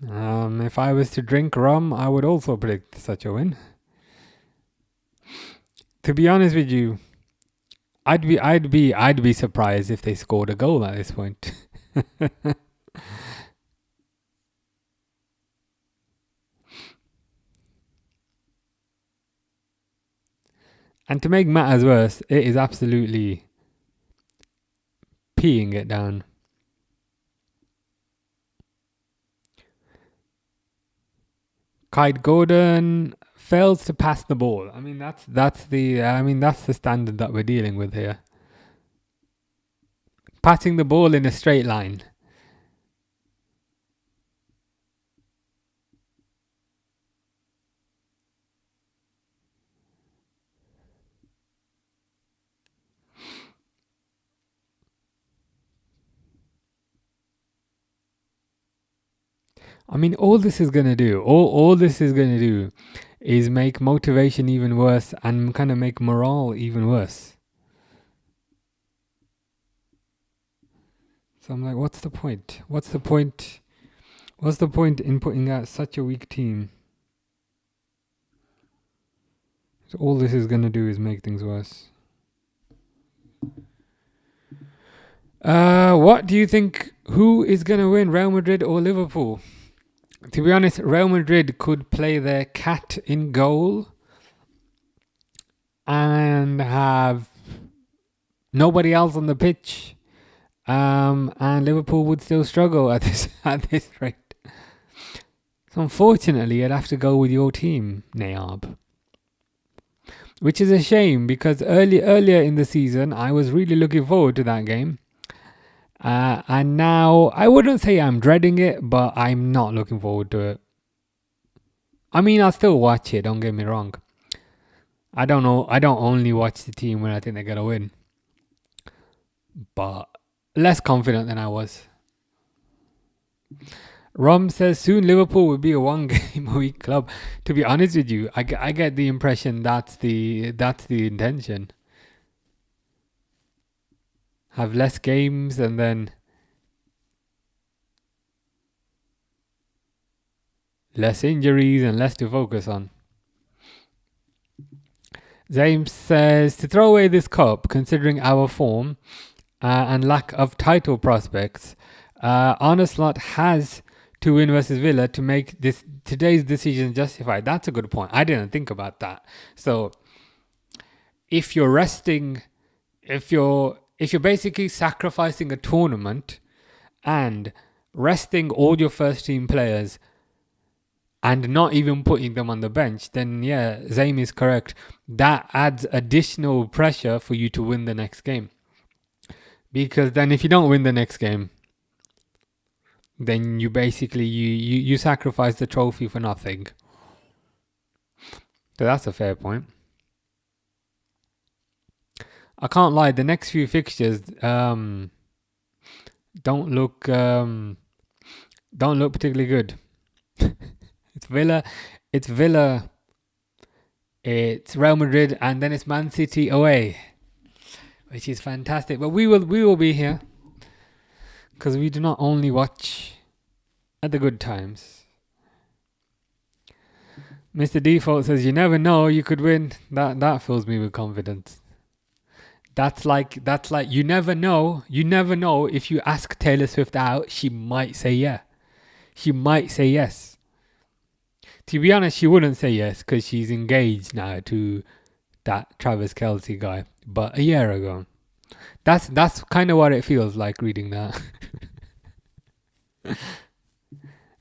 If I was to drink rum, I would also predict such a win. To be honest with you, I'd be surprised if they scored a goal at this point. And to make matters worse, it is absolutely peeing it down. Clyde Gordon fails to pass the ball. I mean, that's the standard that we're dealing with here. Passing the ball in a straight line. I mean, all this is gonna do is make motivation even worse and kind of make morale even worse. So I'm like, what's the point? What's the point in putting out such a weak team? So all this is gonna do is make things worse. What do you think? Who is gonna win, Real Madrid or Liverpool? To be honest, Real Madrid could play their cat in goal and have nobody else on the pitch, and Liverpool would still struggle at this rate. So unfortunately, I'd have to go with your team, Nayab. Which is a shame, because earlier in the season, I was really looking forward to that game. And now, I wouldn't say I'm dreading it, but I'm not looking forward to it. I mean, I'll still watch it, don't get me wrong. I don't only watch the team when I think they're going to win. But less confident than I was. Rom says soon Liverpool will be a one-game-a-week club. To be honest with you, I get the impression that's the intention. Have less games and then less injuries and less to focus on. James says, to throw away this cup, considering our form and lack of title prospects, Arne Slot has to win versus Villa to make today's decision justified. That's a good point. I didn't think about that. So if you're resting, if you're basically sacrificing a tournament and resting all your first team players and not even putting them on the bench, then yeah, Zaim is correct. That adds additional pressure for you to win the next game. Because then if you don't win the next game, then you basically you sacrifice the trophy for nothing. So that's a fair point. I can't lie, the next few fixtures don't look particularly good. It's Villa, it's Real Madrid, and then it's Man City away, which is fantastic. But we will be here because we do not only watch at the good times. Mr. Default says, "You never know, you could win." That fills me with confidence. That's like you never know. You never know if you ask Taylor Swift out, she might say yeah. She might say yes. To be honest, she wouldn't say yes because she's engaged now to that Travis Kelce guy. But a year ago, that's kind of what it feels like reading that.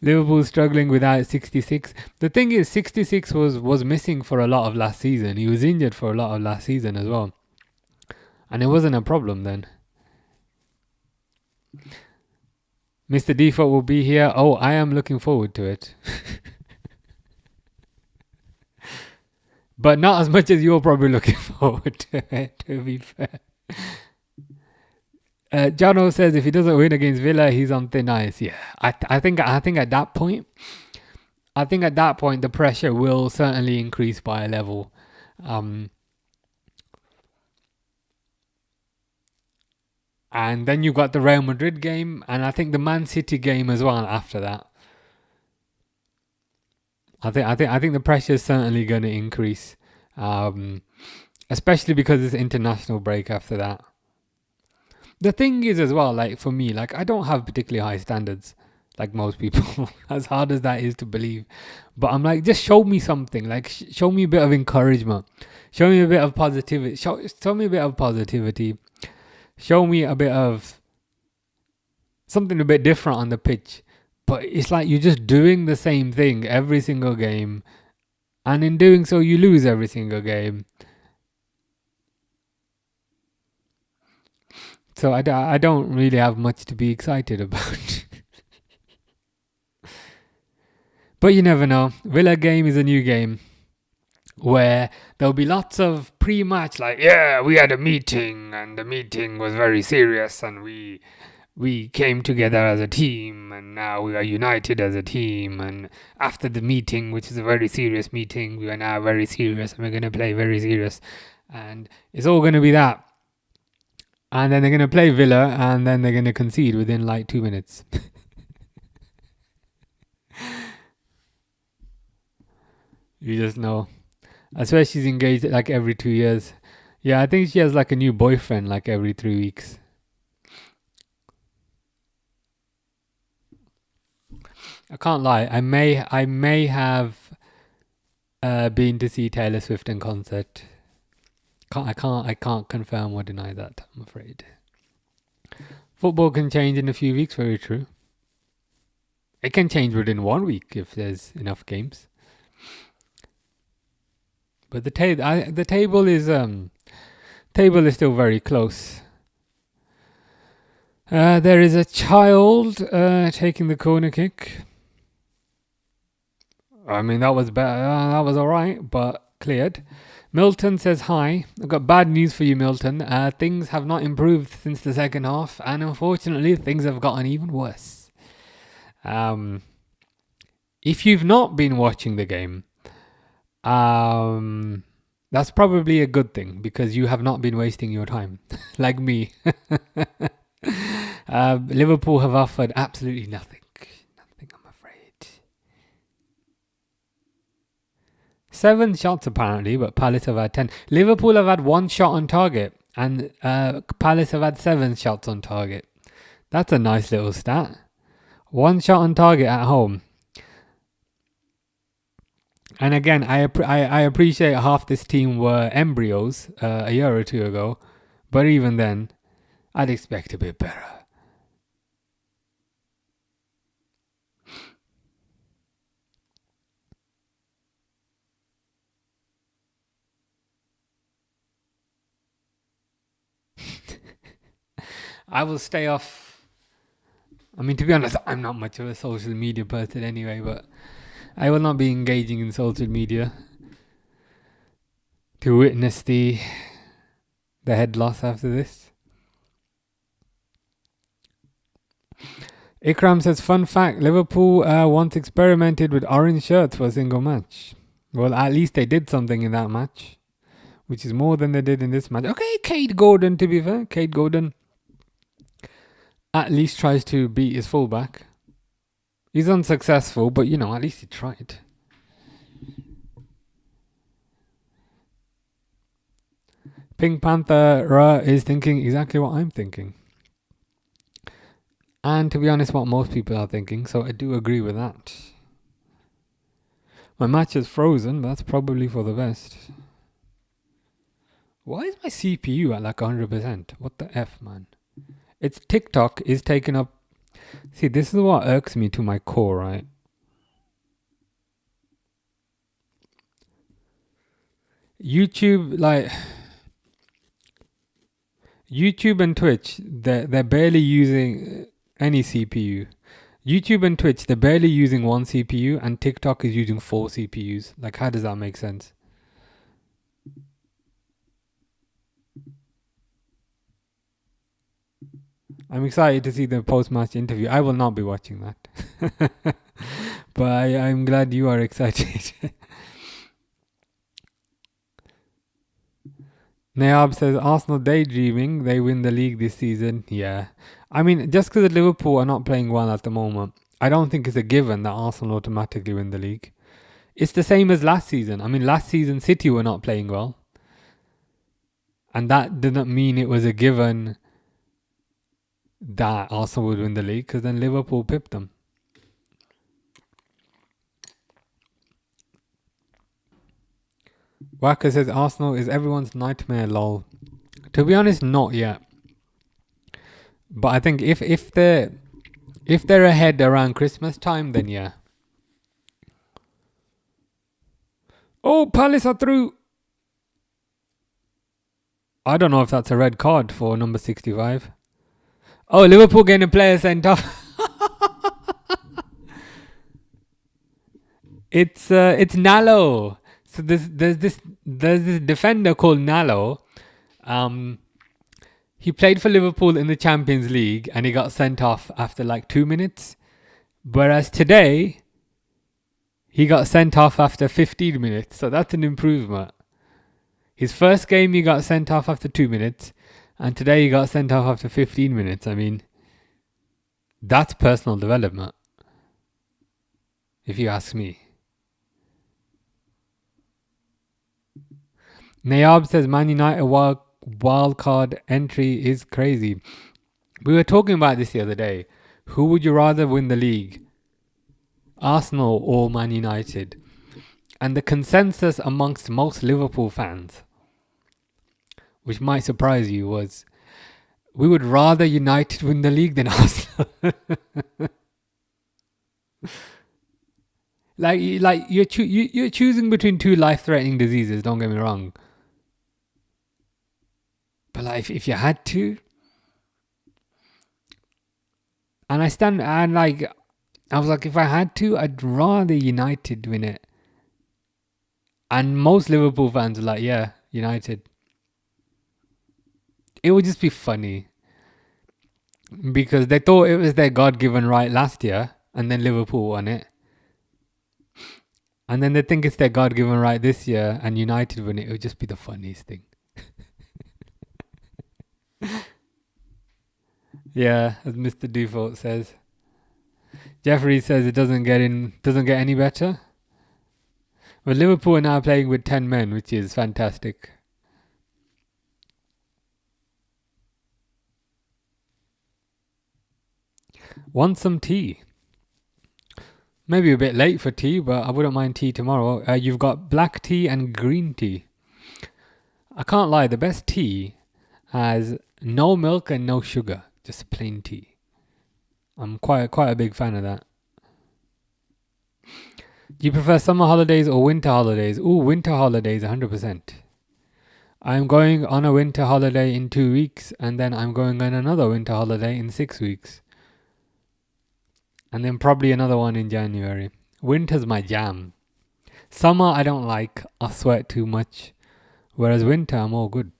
Liverpool struggling without 66. The thing is, 66 was missing for a lot of last season. He was injured for a lot of last season as well. And it wasn't a problem then. Mr. Default will be here. Oh, I am looking forward to it. But not as much as you're probably looking forward to it, to be fair. Jono says if he doesn't win against Villa, he's on thin ice. Yeah, I think at that point, the pressure will certainly increase by a level. And then you've got the Real Madrid game, and I think the Man City game as well after that. I think the pressure is certainly going to increase, especially because it's international break after that. The thing is as well, like for me, like I don't have particularly high standards, like most people, as hard as that is to believe. But I'm like, just show me something, like show me a bit of encouragement, show me a bit of positivity, show me a bit of positivity, show me a bit of something a bit different on the pitch. But it's like you're just doing the same thing every single game, and in doing so, you lose every single game. So I don't really have much to be excited about. But you never know. Villa game is a new game where there'll be lots of pre-match like, yeah, we had a meeting and the meeting was very serious and we came together as a team and now we are united as a team, and after the meeting, which is a very serious meeting, we are now very serious and we're going to play very serious, and it's all going to be that. And then they're going to play Villa, and then they're going to concede within like 2 minutes. You just know. I swear she's engaged like every 2 years. Yeah, I think she has like a new boyfriend like every 3 weeks. I can't lie. I may have been to see Taylor Swift in concert. I can't confirm or deny that, I'm afraid. Football can change in a few weeks, very true. It can change within 1 week if there's enough games. But the table is still very close. There is a child taking the corner kick. I mean, that was better. That was all right, but cleared. Milton says hi. I've got bad news for you, Milton. Things have not improved since the second half, and unfortunately, things have gotten even worse. If you've not been watching the game, that's probably a good thing because you have not been wasting your time, like me. Liverpool have offered absolutely nothing. I'm afraid. 7 shots apparently, but Palace have had 10. Liverpool have had 1 shot on target, and Palace have had 7 shots on target. That's a nice little stat. 1 shot on target at home. And again, I appreciate half this team were embryos a year or 2 ago, but even then, I'd expect a bit better. I will stay off. I mean, to be honest, I'm not much of a social media person anyway, but I will not be engaging in social media to witness the head loss after this. Ikram says, fun fact, Liverpool once experimented with orange shirts for a single match. Well, at least they did something in that match, which is more than they did in this match. Okay, Cade Gordon, to be fair. Cade Gordon at least tries to beat his fullback. He's unsuccessful, but, you know, at least he tried. Pink Panther is thinking exactly what I'm thinking. And to be honest, what most people are thinking, so I do agree with that. My match is frozen, but that's probably for the best. Why is my CPU at like 100%? What the F, man? It's TikTok is taking up... See, this is what irks me to my core, right? YouTube, like... YouTube and Twitch, they're barely using any CPU. YouTube and Twitch, they're barely using one CPU, and TikTok is using 4 CPUs. Like, how does that make sense? I'm excited to see the post-match interview. I will not be watching that. But I'm glad you are excited. Nayab says, Arsenal daydreaming, they win the league this season. Yeah. I mean, just because Liverpool are not playing well at the moment, I don't think it's a given that Arsenal automatically win the league. It's the same as last season. I mean, last season City were not playing well. And that didn't mean it was a given that Arsenal would win the league, because then Liverpool pipped them. Wacker says Arsenal is everyone's nightmare, lol. To be honest, not yet. But I think if they're ahead around Christmas time, then yeah. Oh, Palace are through. I don't know if that's a red card for number 65. Oh, Liverpool getting a player sent off. It's Nalo. So there's this defender called Nalo. He played for Liverpool in the Champions League and he got sent off after like 2 minutes. Whereas today, he got sent off after 15 minutes. So that's an improvement. His first game, he got sent off after 2 minutes. And today, he got sent off after 15 minutes. I mean, that's personal development, if you ask me. Nayab says Man United wild card entry is crazy. We were talking about this the other day. Who would you rather win the league? Arsenal or Man United? And the consensus amongst most Liverpool fans, which might surprise you, was we would rather United win the league than Arsenal. like you're choosing between 2 life-threatening diseases, don't get me wrong. But like if you had to, and I was like, if I had to, I'd rather United win it. And most Liverpool fans are like, yeah, United. It would just be funny. Because they thought it was their God-given right last year, and then Liverpool won it. And then they think it's their God-given right this year, and United win it. It would just be the funniest thing. Yeah, as Mr. Default says. Jeffrey says it doesn't get any better. Well, Liverpool are now playing with 10 men, which is fantastic. Want some tea? Maybe a bit late for tea, but I wouldn't mind tea tomorrow. You've got black tea and green tea. I can't lie, the best tea has no milk and no sugar, just plain tea. I'm quite a big fan of that. Do you prefer summer holidays or winter holidays? Ooh, winter holidays, 100%. I'm going on a winter holiday in 2 weeks, and then I'm going on another winter holiday in 6 weeks. And then probably another one in January. Winter's my jam. Summer I don't like. I sweat too much. Whereas winter I'm all good.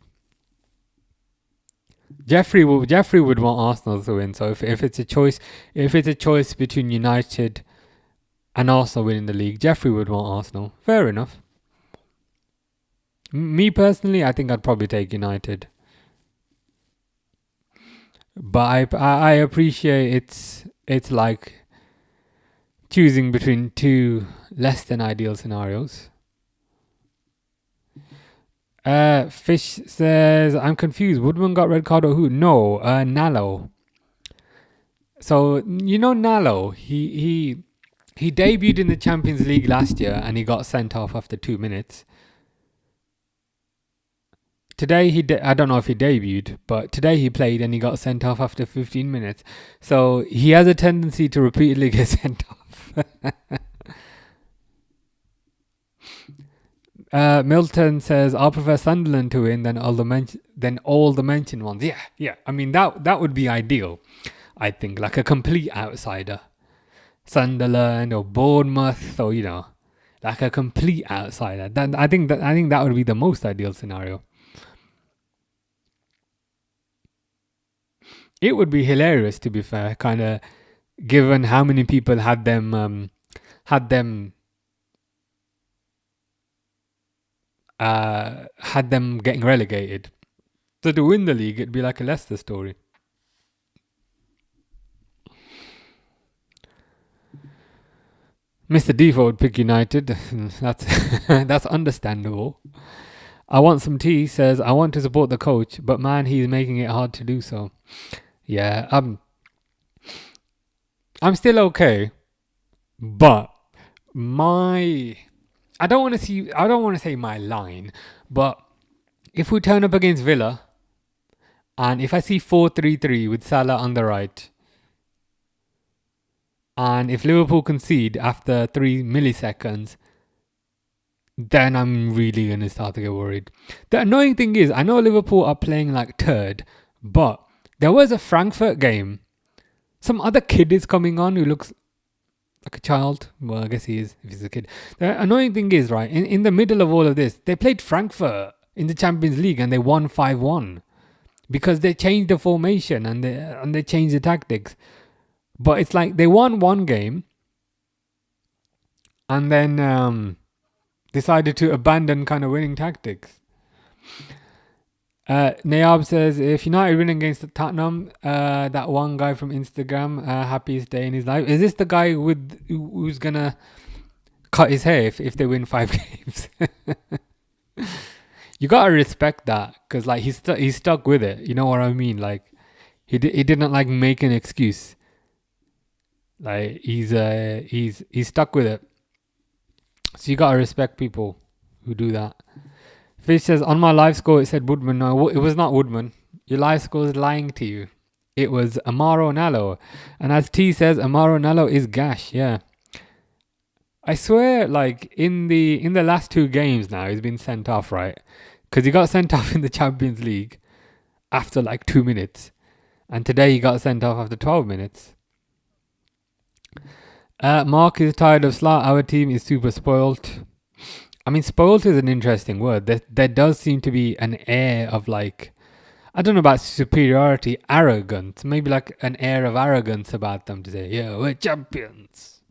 Jeffrey would want Arsenal to win. So if it's a choice between United and Arsenal winning the league, Jeffrey would want Arsenal. Fair enough. Me personally, I think I'd probably take United. But I appreciate it's like choosing between two less than ideal scenarios. Fish says, I'm confused. Woodman got red card or who? No, Nallo. So, you know Nallo, he debuted in the Champions League last year and he got sent off after 2 minutes. Today I don't know if he debuted, but today he played and he got sent off after 15 minutes. So he has a tendency to repeatedly get sent off. Milton says, I'll prefer Sunderland to win than all the mentioned ones. Yeah. I mean, that would be ideal, I think. Like a complete outsider. Sunderland or Bournemouth or, like a complete outsider. I think that would be the most ideal scenario. It would be hilarious, to be fair, kind of given how many people had them getting relegated. So to win the league, it'd be like a Leicester story. Mr. Defoe would pick United. That's understandable. I want some tea says, I want to support the coach, but man, he's making it hard to do so. Yeah, I'm still okay, but I don't want to say my line, but if we turn up against Villa, and if I see 4-3-3 with Salah on the right, and if Liverpool concede after 3 milliseconds, then I'm really going to start to get worried. The annoying thing is, I know Liverpool are playing like third, but there was a Frankfurt game. Some other kid is coming on who looks like a child. Well, I guess he is if he's a kid. The annoying thing is, right, in the middle of all of this, they played Frankfurt in the Champions League and they won 5-1 because they changed the formation and they changed the tactics. But it's like they won one game and then decided to abandon kind of winning tactics. Nayab says, if United win against Tottenham, that one guy from Instagram, happiest day in his life. Is this the guy who's gonna cut his hair if they win 5 games? You gotta respect that, because like he's stuck with it. You know what I mean? Like he didn't like make an excuse. Like he's stuck with it. So you gotta respect people who do that. Fish says, on my live score it said Woodman. No, it was not Woodman. Your live score is lying to you. It was Amaro Nallo. And as T says, Amaro Nallo is gash. Yeah. I swear, like in the last 2 games now, he's been sent off, right? Because he got sent off in the Champions League after like 2 minutes. And today he got sent off after 12 minutes. Mark is tired of Sla. Our team is super spoilt. I mean, spoilt is an interesting word. There does seem to be an air of like, I don't know about superiority, arrogance. Maybe like an air of arrogance about them to say, yeah, we're champions.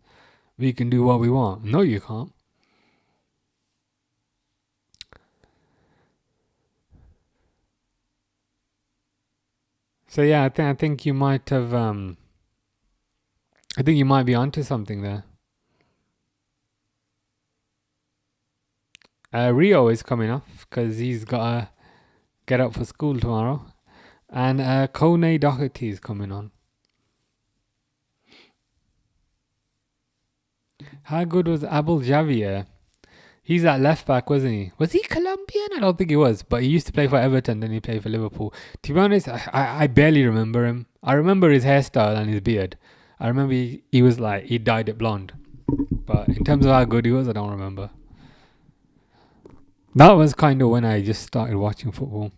We can do what we want. No, you can't. So yeah, I think you might have, I think you might be onto something there. Rio is coming off because he's got to get up for school tomorrow. And Kone Doherty is coming on. How good was Abel Javier? He's at left back, wasn't he? Was he Colombian? I don't think he was. But he used to play for Everton, then he played for Liverpool. To be honest, I barely remember him. I remember his hairstyle and his beard. I remember he was like, he dyed it blonde. But in terms of how good he was, I don't remember. That was kind of when I just started watching football.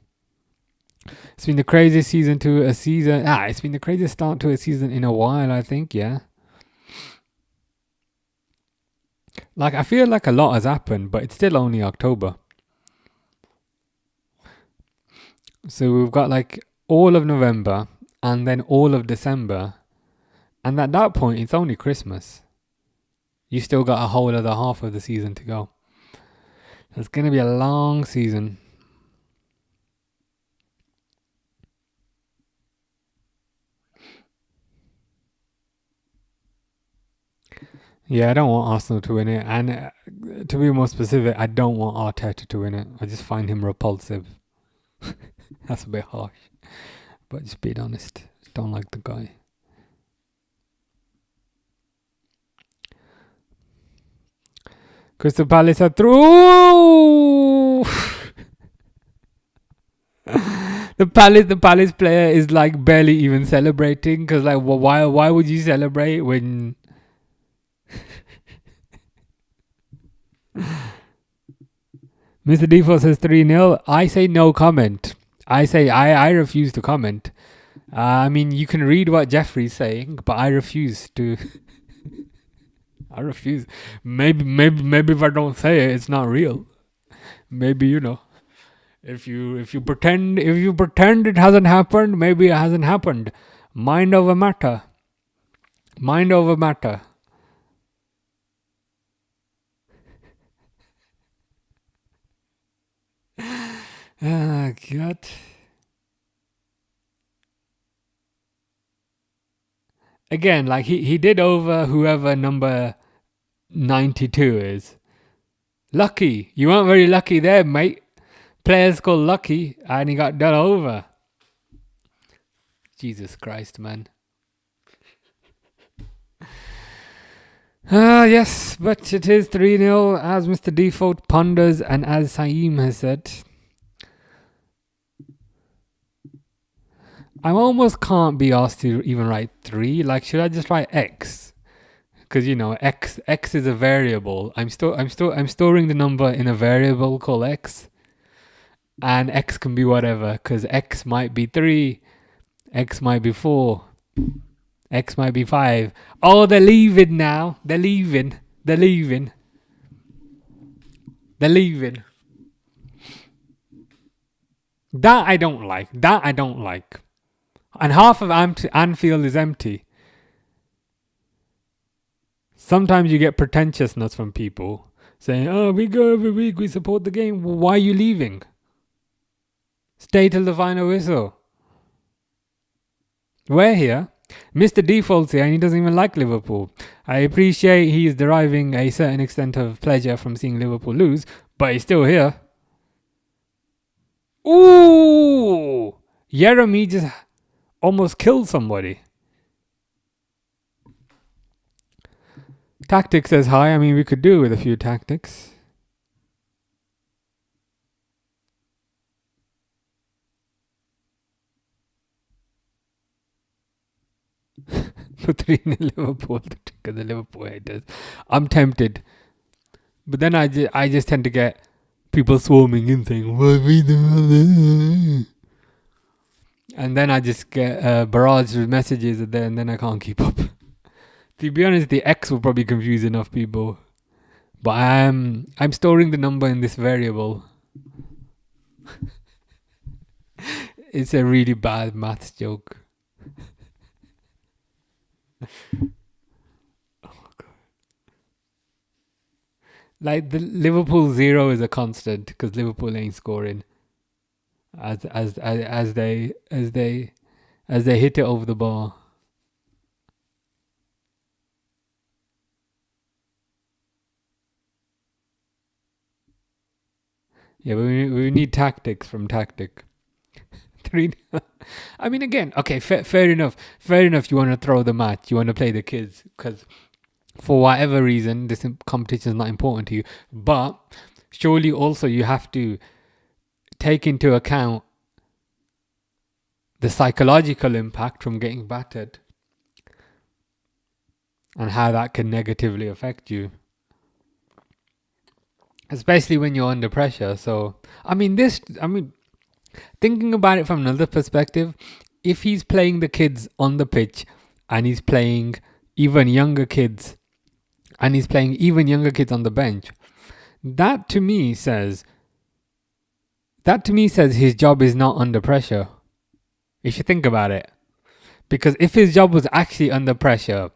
It's been the craziest season to a season. It's been the craziest start to a season in a while, I think, yeah. Like, I feel like a lot has happened, but it's still only October. So we've got like all of November and then all of December. And at that point, it's only Christmas. You still got a whole other half of the season to go. It's going to be a long season. Yeah, I don't want Arsenal to win it. And to be more specific, I don't want Arteta to win it. I just find him repulsive. That's a bit harsh. But just being honest, just don't like the guy. Crystal Palace are through. The Palace player is like barely even celebrating because like why would you celebrate when Mr. Default says 3-0. I say no comment. I refuse to comment. I mean, you can read what Jeffrey's saying, but I refuse to. I refuse. Maybe if I don't say it, it's not real. Maybe if you pretend it hasn't happened, maybe it hasn't happened. Mind over matter. Mind over matter. Ah, God. Again, like he did over whoever number 92 is. Lucky. You weren't very lucky there, mate. Players called Lucky and he got done over. Jesus Christ, man. Yes, but it is 3-0 as Mr. Default ponders and as Saeem has said. I almost can't be asked to even write 3. Like, should I just write X? Because X is a variable. I'm storing the number in a variable called X, and X can be whatever. Because X might be 3, X might be 4, X might be 5. Oh, they're leaving now. They're leaving. That I don't like. And half of Anfield is empty. Sometimes you get pretentiousness from people saying, "Oh, we go every week, we support the game." Well, why are you leaving? Stay till the final whistle. We're here. Mr. Default's here and he doesn't even like Liverpool. I appreciate he is deriving a certain extent of pleasure from seeing Liverpool lose, but he's still here. Ooh! Jeremy just almost killed somebody. Tactics says hi. I mean, we could do with a few tactics. For 3-0 Liverpool, to trigger the Liverpool haters. I'm tempted. But then I just tend to get people swarming in saying, "Why we do?" And then I just get barrage of messages and then I can't keep up. To be honest, the X will probably confuse enough people. But I'm storing the number in this variable. It's a really bad maths joke. Oh God. Like the Liverpool 0 is a constant because Liverpool ain't scoring. As they hit it over the bar. Yeah, but we need tactics from tactic. 3. I mean, again, okay, fair enough. Fair enough. You want to throw the match. You want to play the kids because for whatever reason, this competition is not important to you. But surely also you have to take into account the psychological impact from getting battered and how that can negatively affect you. especially when you're under pressure. So, thinking about it from another perspective, if he's playing the kids on the pitch and he's playing even younger kids and he's playing even younger kids on the bench, that to me says his job is not under pressure. If you think about it, because if his job was actually under pressure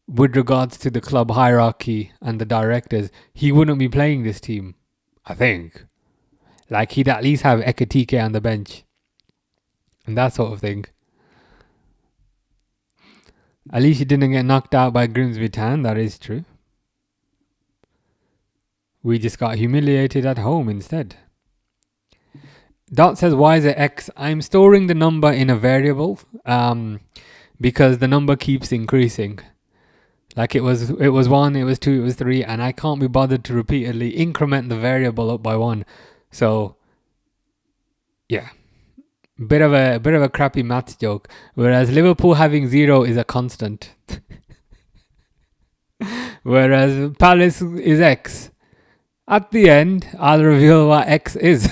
with regards to the club hierarchy and the directors, he wouldn't be playing this team. I think, like, he'd at least have Ekatike on the bench and that sort of thing. At least he didn't get knocked out by Grimsby Town. That is true. We just got humiliated at home instead. Dot says, why is it X? I'm storing the number in a variable because the number keeps increasing. Like it was 1, it was 2, it was 3, and I can't be bothered to repeatedly increment the variable up by 1. So, yeah. Bit of a crappy maths joke. Whereas Liverpool having 0 is a constant. Whereas Palace is X. At the end, I'll reveal what X is.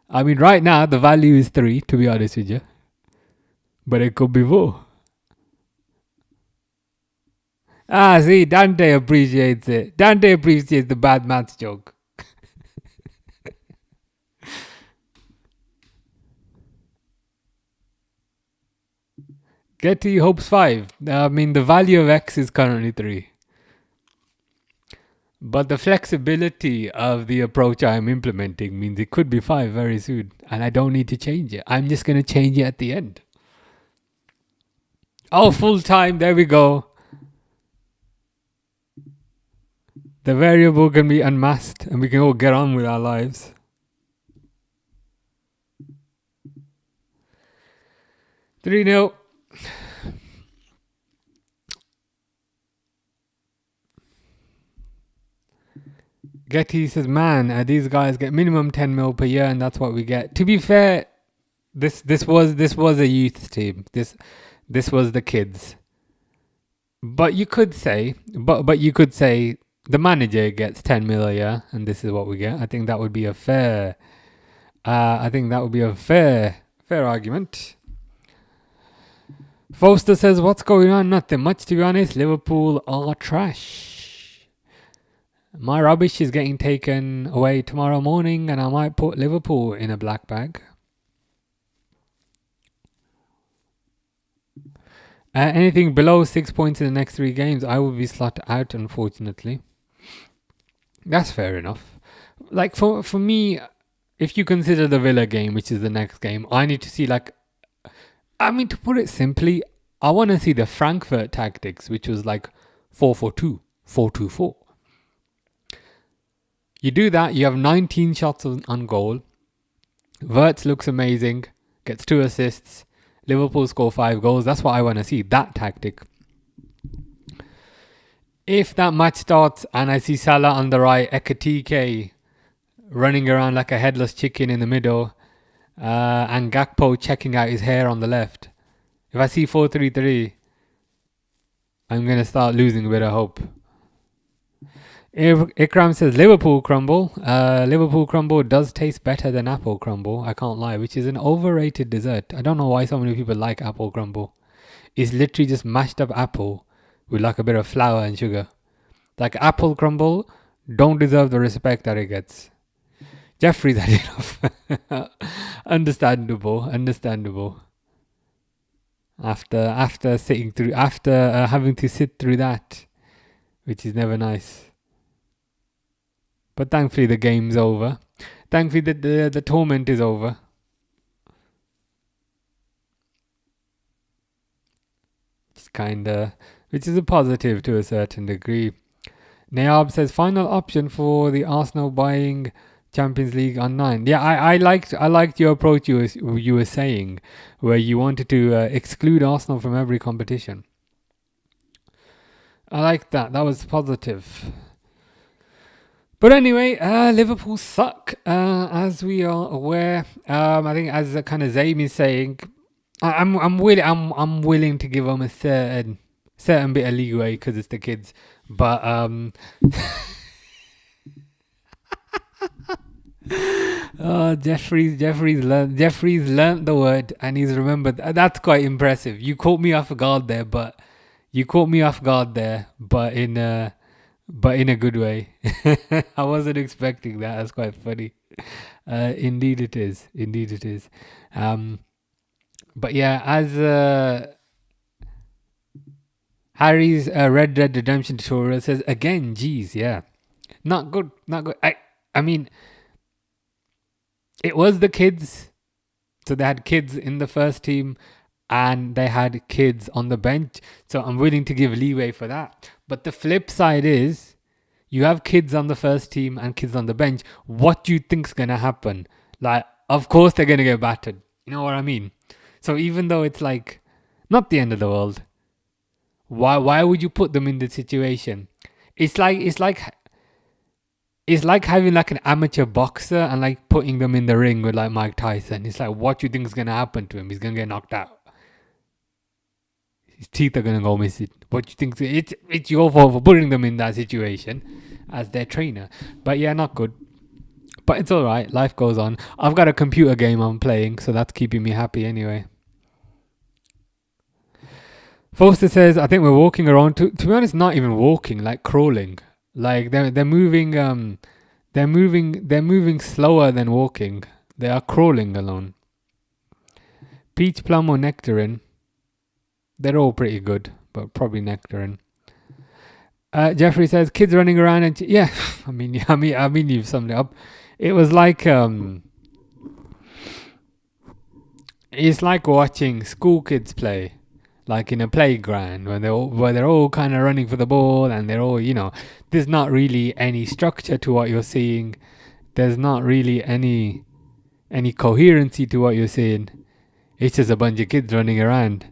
I mean, right now, the value is 3, to be honest with you. But it could be 4. See, Dante appreciates it. Dante appreciates the bad maths joke. Getty hopes 5. I mean, the value of X is currently 3. But the flexibility of the approach I'm implementing means it could be 5 very soon. And I don't need to change it. I'm just going to change it at the end. Oh, full time. There we go. The variable can be unmasked and we can all get on with our lives. Three 0. Getty says, man, these guys get minimum 10 mil per year and that's what we get. To be fair, this was a youth team. This was the kids. But you could say the manager gets 10 mil a year and this is what we get. I think that would be a fair argument. Foster says, what's going on? Nothing much, to be honest. Liverpool are trash. My rubbish is getting taken away tomorrow morning and I might put Liverpool in a black bag. Anything below 6 points in the next 3 games, I will be slotted out, unfortunately. That's fair enough. Like, for me, if you consider the Villa game, which is the next game, I need to see, to put it simply, I want to see the Frankfurt tactics, which was like 4-4-2, 4-2-4. You do that, you have 19 shots on goal. Wirtz looks amazing, gets 2 assists. Liverpool score 5 goals. That's what I want to see, that tactic. If that match starts and I see Salah on the right, Ekatike running around like a headless chicken in the middle, and Gakpo checking out his hair on the left. If I see 4-3-3, I'm going to start losing a bit of hope. Ikram says Liverpool crumble. Liverpool crumble does taste better than apple crumble. I can't lie, which is an overrated dessert. I don't know why so many people like apple crumble. It's literally just mashed up apple with like a bit of flour and sugar. Like apple crumble don't deserve the respect that it gets. Jeffrey's had enough. Understandable. After having to sit through that, which is never nice. But thankfully the game's over. Thankfully the torment is over. Which is a positive to a certain degree. Nayab says final option for the Arsenal buying Champions League on 9. Yeah, I liked your approach you were saying, where you wanted to exclude Arsenal from every competition. I like that. That was positive. But anyway, Liverpool suck, as we are aware. I think, as kind of Zaim is saying, I'm willing to give them a third certain bit of leeway because it's the kids. But oh, Jeffrey's learned the word and he's remembered. That's quite impressive. You caught me off guard there, but in a good way. I wasn't expecting that. That's quite funny. Indeed it is. Indeed it is. But yeah, as Harry's Red Dead Redemption tutorial says again, geez, yeah. Not good. Not good. I mean, it was the kids. So they had kids in the first team and they had kids on the bench. So I'm willing to give leeway for that. But the flip side is you have kids on the first team and kids on the bench. What do you think's going to happen? Like, of course they're going to get battered. You know what I mean? So even though it's like not the end of the world, why would you put them in this situation? It's like having like an amateur boxer and like putting them in the ring with like Mike Tyson. It's like, what do you think is gonna happen to him? He's gonna get knocked out. His teeth are gonna go missing. What do you think? It's your fault for putting them in that situation as their trainer. But yeah, not good. But it's all right. Life goes on. I've got a computer game I'm playing, so that's keeping me happy anyway. Foster says, I think we're walking around. To be honest, not even walking, like crawling. Like they're moving. They're moving slower than walking. They are crawling alone. Peach, plum, or nectarine. They're all pretty good, but probably nectarine. Jeffrey says, kids running around and yeah. I mean, you've summed it up. It was like it's like watching school kids play. Like in a playground where they're all kind of running for the ball and they're all, there's not really any structure to what you're seeing. There's not really any coherency to what you're seeing. It's just a bunch of kids running around.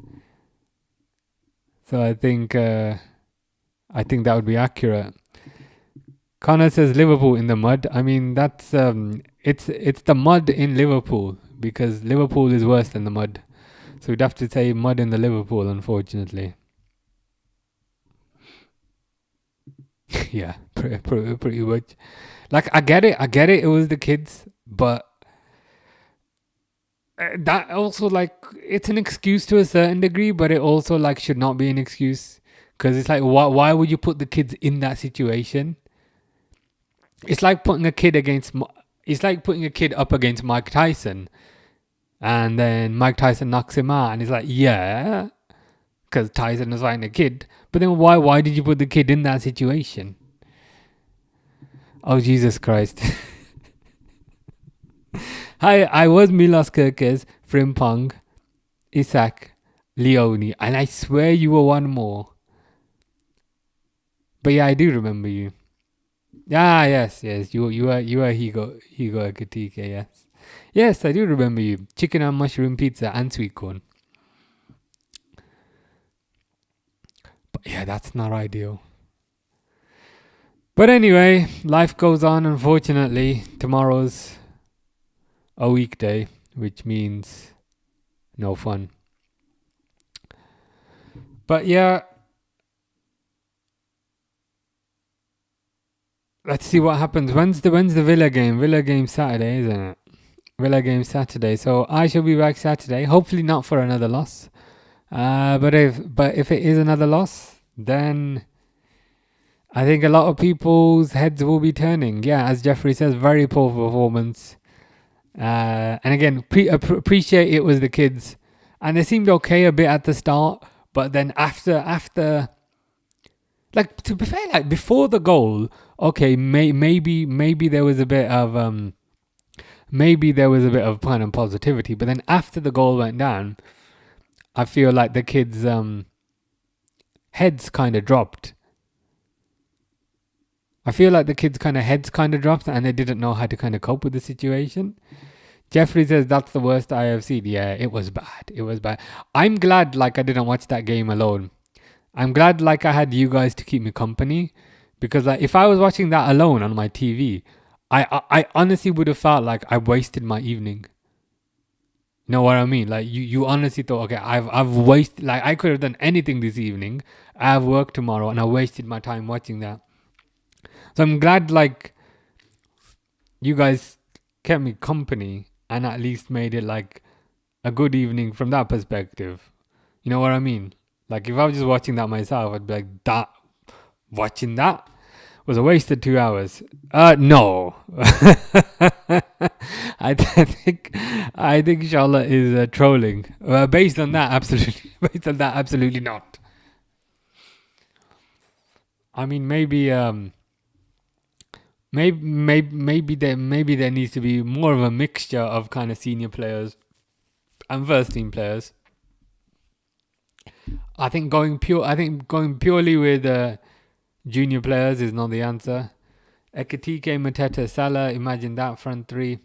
So I think that would be accurate. Connor says Liverpool in the mud. I mean, that's it's the mud in Liverpool because Liverpool is worse than the mud. So we'd have to say mud in the Liverpool, unfortunately. Yeah, pretty much. Like, I get it. It was the kids, but that also, like, it's an excuse to a certain degree, but it also, like, should not be an excuse. Because it's like, why would you put the kids in that situation? It's like putting a kid up against Mike Tyson. And then Mike Tyson knocks him out, and he's like, yeah, because Tyson was fighting a kid. But then why did you put the kid in that situation? Oh, Jesus Christ. Hi, I was Milos Kerkez, Frimpong, Isaac, Leone, and I swear you were one more. But yeah, I do remember you. Ah, yes, you were Higo Akatike, yes. Yes, I do remember you. Chicken and mushroom pizza and sweet corn. But yeah, that's not ideal. But anyway, life goes on, unfortunately. Tomorrow's a weekday, which means no fun. But yeah, let's see what happens. When's the Villa game? Villa game Saturday, isn't it? Villa game Saturday. So I shall be back Saturday. Hopefully not for another loss. But if it is another loss, then I think a lot of people's heads will be turning. Yeah, as Jeffrey says, very poor performance. And again, appreciate it was the kids, and they seemed okay a bit at the start, but then after, like, to be fair, like before the goal, okay, maybe there was a bit of kind of positivity, but then after the goal went down, I feel like the kids' heads kind of dropped. I feel like the kids' kind of heads kind of dropped and they didn't know how to kind of cope with the situation. Jeffrey says that's the worst I have seen. Yeah, it was bad. It was bad. I'm glad like I didn't watch that game alone. I'm glad like I had you guys to keep me company, because like if I was watching that alone on my TV, I honestly would have felt like I wasted my evening. Know what I mean? Like you honestly thought, okay, I've wasted, like I could have done anything this evening. I have work tomorrow, and I wasted my time watching that. So I'm glad, like, you guys kept me company and at least made it like a good evening from that perspective. You know what I mean? Like if I was just watching that myself, I'd be like, that watching that was a wasted 2 hours. No. I think Charlotte is trolling. Based on that, absolutely. Based on that, absolutely not. I mean, maybe there needs to be more of a mixture of kind of senior players and first team players. I think going purely with junior players is not the answer. Ekatike, Mateta, Salah, imagine that front three.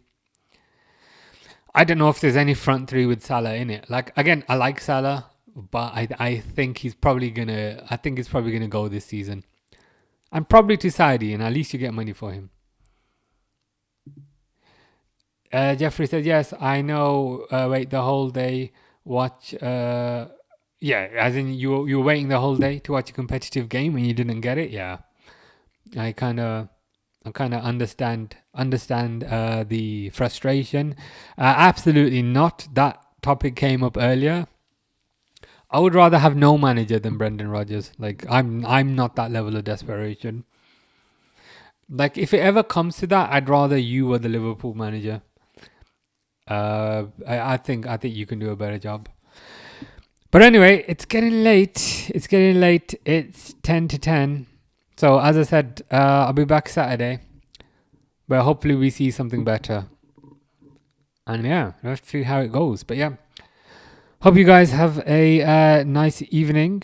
I don't know if there's any front three with Salah in it. Like again, I like Salah, but I think he's probably gonna go this season. And probably to Saudi, and at least you get money for him. Jeffrey says, yes, I know. Wait the whole day, watch. Yeah, as in you were waiting the whole day to watch a competitive game and you didn't get it. Yeah, I kind of understand the frustration. Absolutely not. That topic came up earlier. I would rather have no manager than Brendan Rodgers. Like I'm not that level of desperation. Like if it ever comes to that, I'd rather you were the Liverpool manager. I think you can do a better job. But anyway, it's getting late. It's 10 to 10. So as I said, I'll be back Saturday. But hopefully we see something better. And yeah, let's see how it goes. But yeah, hope you guys have a nice evening.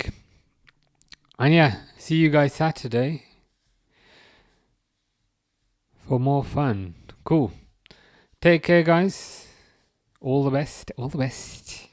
And yeah, see you guys Saturday for more fun. Cool. Take care, guys. All the best. All the best.